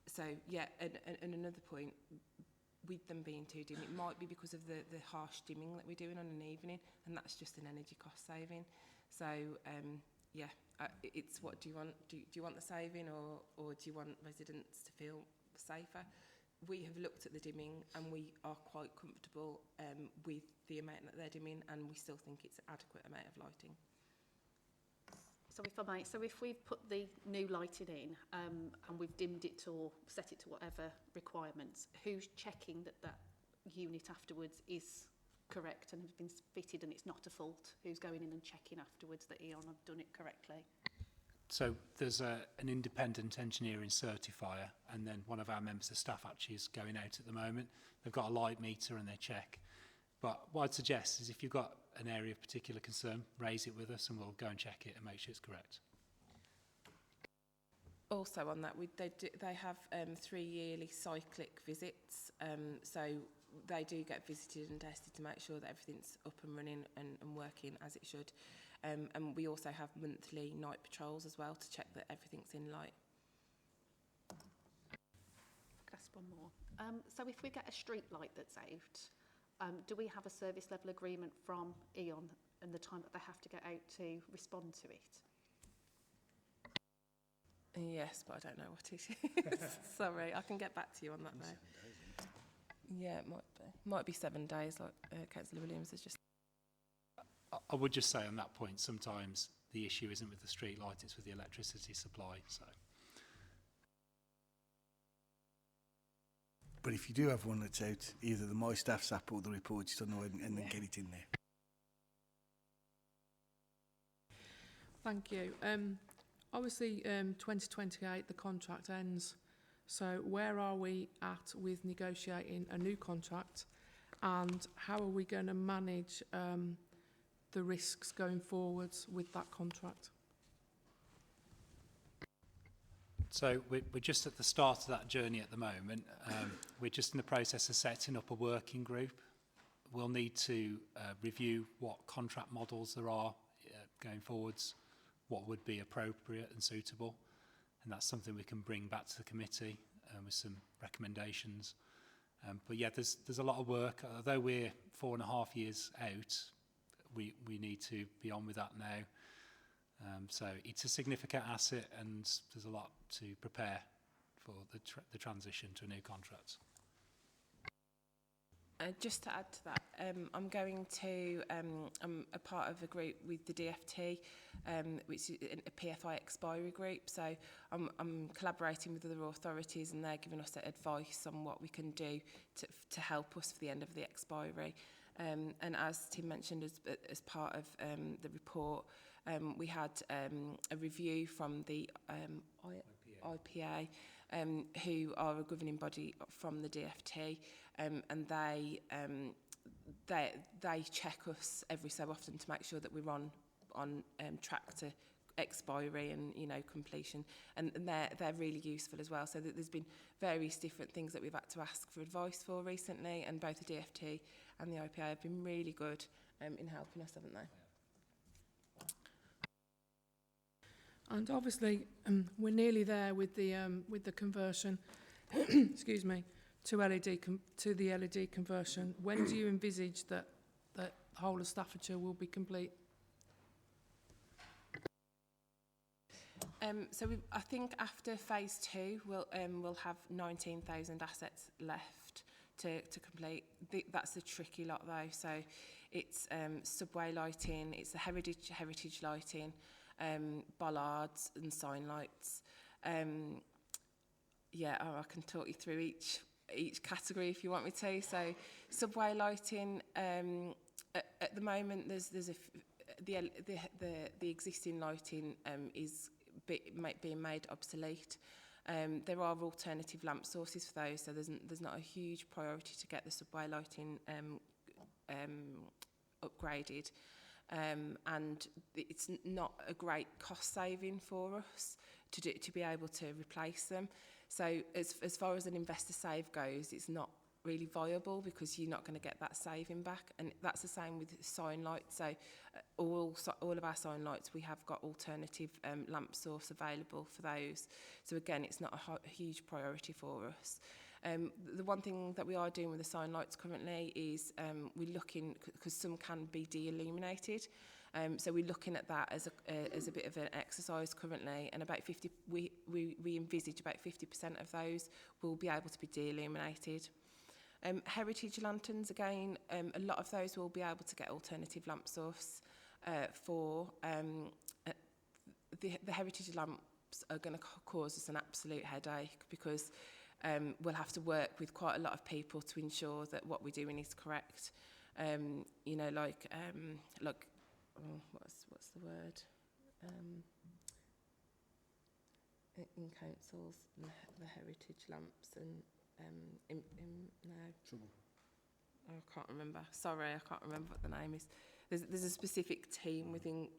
So yeah, and another point, with them being too dim, it might be because of the harsh dimming that we're doing on an evening, and that's just an energy cost saving. So it's what do you want? Do you want the saving, or do you want residents to feel safer? We have looked at the dimming, and we are quite comfortable with the amount that they're dimming, and we still think it's an adequate amount of lighting. So if I may, so if we've put the new lighting in and we've dimmed it or set it to whatever requirements, who's checking that unit afterwards is correct and has been fitted and it's not a fault? Who's going in and checking afterwards that Eon have done it correctly? So there's an independent engineering certifier, and then one of our members of staff actually is going out at the moment. They've got a light meter and they check. But what I'd suggest is if you've got an area of particular concern, raise it with us and we'll go and check it and make sure it's correct. Also on that, they have 3 yearly cyclic visits, so they do get visited and tested to make sure that everything's up and running and working as it should. And we also have monthly night patrols as well to check that everything's in light. Just one more. So if we get a street light that's out, do we have a service level agreement from Eon and the time that they have to get out to respond to it? Yes, but I don't know what it is. Sorry, I can get back to you on that though. Yeah, it might be 7 days, like Councillor Williams has just. I would just say on that point, sometimes the issue isn't with the street light, it's with the electricity supply. So. But if you do have one that's out, either the My Staff's app or the report, just don't know and then get it in there. Thank you. Obviously, 2028, the contract ends. So where are we at with negotiating a new contract, and how are we going to manage the risks going forwards with that contract? So we're just at the start of that journey at the moment. We're just in the process of setting up a working group. We'll need to review what contract models there are going forwards, what would be appropriate and suitable. And that's something we can bring back to the committee with some recommendations. But yeah, there's a lot of work. Although we're 4.5 years out, we need to be on with that now. So it's a significant asset, and there's a lot to prepare for the transition to a new contract. Just to add to that, I'm going to, I'm a part of a group with the DFT, which is a PFI expiry group. So I'm collaborating with other authorities, and they're giving us advice on what we can do to help us for the end of the expiry. And as Tim mentioned, as part of the report, we had a review from the IPA, who are a governing body from the DFT, and they check us every so often to make sure that we're on track to expiry and completion, and they're really useful as well. So that there's been various different things that we've had to ask for advice for recently, and both the DFT and the IPA have been really good in helping us, haven't they? And obviously, we're nearly there with the conversion, excuse me, to the LED conversion. When do you envisage that the whole of Staffordshire will be complete? So I think after phase 2, we'll have 19,000 assets left to complete. That's the tricky lot though. So it's subway lighting, it's the heritage lighting, bollards and sign lights. Yeah, I can talk you through each category if you want me to. So subway lighting, at the moment there's the existing lighting is being made obsolete. There are alternative lamp sources for those, so there's not a huge priority to get the subway lighting upgraded. And it's not a great cost saving for us to be able to replace them. So as far as an investor save goes, it's not really viable because you're not going to get that saving back. And that's the same with sign lights. So all of our sign lights, we have got alternative lamp source available for those. So again, it's not a huge priority for us. The one thing that we are doing with the sign lights currently is we're looking, because some can be de-illuminated, so we're looking at that as a bit of an exercise currently, and about 50, we envisage about 50% of those will be able to be de-illuminated. Heritage lanterns, again, a lot of those will be able to get alternative lamp source for. The heritage lamps are going to cause us an absolute headache because we'll have to work with quite a lot of people to ensure that what we're doing is correct. What's the word? In councils, the heritage lamps and no. Oh, I can't remember. Sorry, I can't remember what the name is. There's a specific team within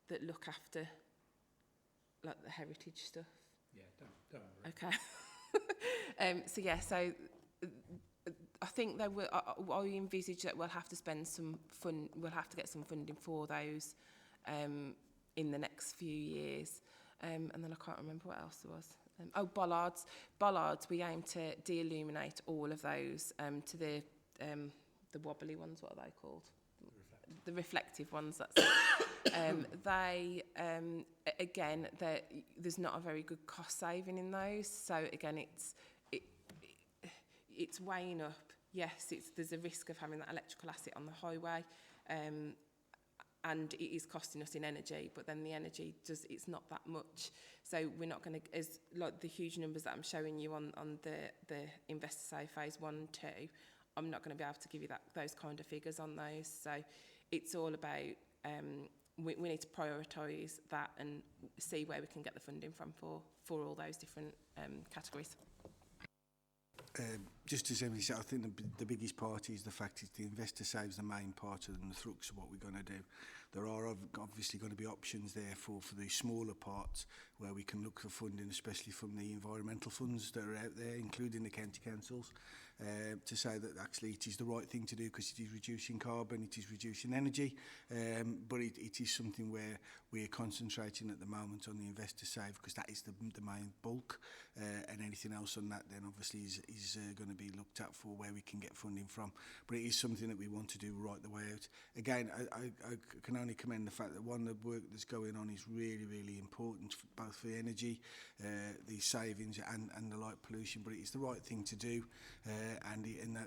that look after like the heritage stuff. Yeah, don't worry. Okay. So I think there will. I envisage that we'll have to spend some fund. We'll have to get some funding for those in the next few years. And then I can't remember what else there was. Bollards. Bollards. We aim to de-illuminate all of those to the wobbly ones. What are they called? The reflective ones. That's it. Again, there's not a very good cost saving in those. So again, it's weighing up. Yes, there's a risk of having that electrical asset on the highway, and it is costing us in energy, but then the energy it's not that much. So we're not going to, as like the huge numbers that I'm showing you on the Investor Save Phase 1 and 2, I'm not going to be able to give you those kind of figures on those. So it's all about, we need to prioritise that and see where we can get the funding from for all those different categories. Just as Emily said, I think the biggest part is the fact that the investor saves the main part and the crux of what we're going to do. There are obviously going to be options there for the smaller parts where we can look for funding, especially from the environmental funds that are out there, including the county councils, to say that actually it is the right thing to do because it is reducing carbon, it is reducing energy, but it is something where we are concentrating at the moment on the investor save because that is the main bulk, and anything else on that then obviously is going to be looked at for where we can get funding from. But it is something that we want to do right the way out. Again, I can only commend the fact that one, the work that's going on is really, really important, both for energy, the savings and the light pollution, but it is the right thing to do, and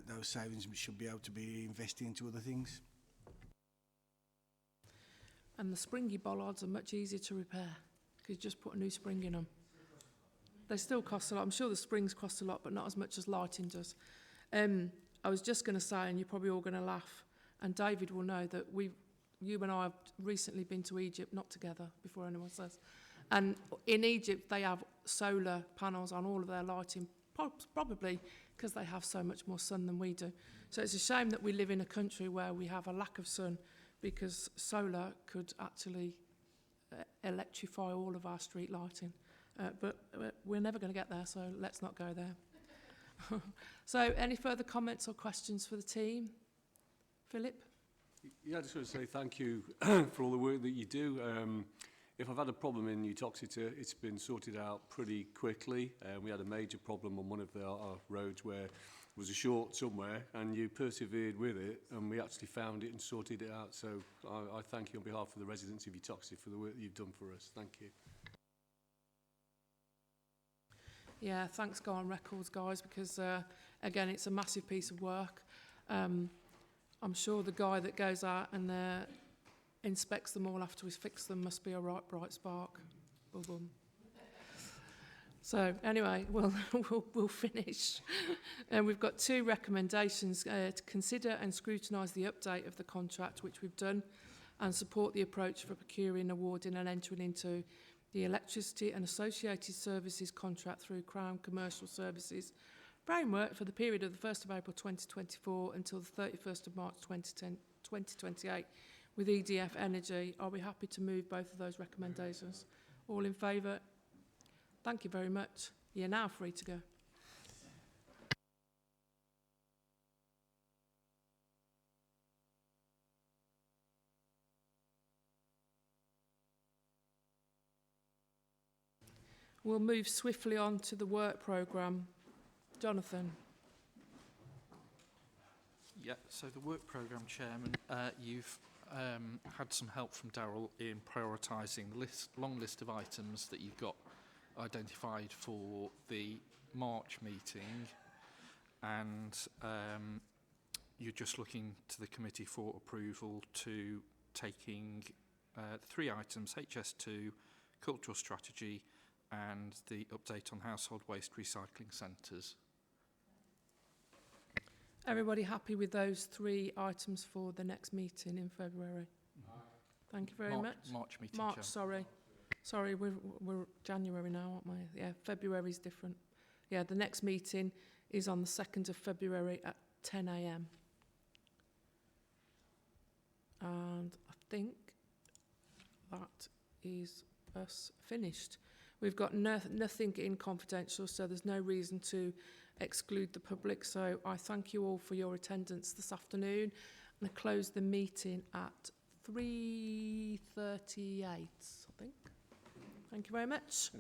those savings should be able to be invested into other things. And the springy bollards are much easier to repair because you just put a new spring in them. They still cost a lot. I'm sure the springs cost a lot, but not as much as lighting does. I was just going to say, and you're probably all going to laugh, and David will know that you and I have recently been to Egypt, not together, before anyone says. And in Egypt, they have solar panels on all of their lighting, probably because they have so much more sun than we do. So it's a shame that we live in a country where we have a lack of sun, because solar could actually electrify all of our street lighting. But we're never going to get there, so let's not go there. So any further comments or questions for the team? Philip? Yeah, I just want to say thank you for all the work that you do. If I've had a problem in Utoxeter, it's been sorted out pretty quickly. We had a major problem on one of our roads where there was a short somewhere, and you persevered with it, and we actually found it and sorted it out. So I thank you on behalf of the residents of Utoxeter for the work that you've done for us. Thank you. Yeah, thanks, Go On Records, guys, because, again, it's a massive piece of work. I'm sure the guy that goes out and inspects them all after he's fixed them must be a right bright spark. Boom, boom. So, anyway, we'll finish. And we've got 2 recommendations to consider and scrutinise the update of the contract, which we've done, and support the approach for procuring, awarding and entering into the electricity and associated services contract through Crown Commercial Services framework for the period of the 1st of April 2024 until the 31st of March 2028 with EDF Energy. Are we happy to move both of those recommendations? All in favour? Thank you very much. You're now free to go. We'll move swiftly on to the work programme. Jonathan. Yeah, so the work programme, Chairman, you've had some help from Darryl in prioritising the long list of items that you've got identified for the March meeting, and you're just looking to the committee for approval to taking 3 items, HS2, cultural strategy, and the update on household waste recycling centres. Everybody happy with those 3 items for the next meeting in February? Thank you very much. March meeting, March, Chair. sorry, we're January now, aren't we? Yeah, February's different. Yeah, the next meeting is on the 2nd of February at 10 a.m. And I think that is us finished. We've got nothing in confidential, so there's no reason to exclude the public. So I thank you all for your attendance this afternoon, and I close the meeting at 3:38, I think. Thank you very much.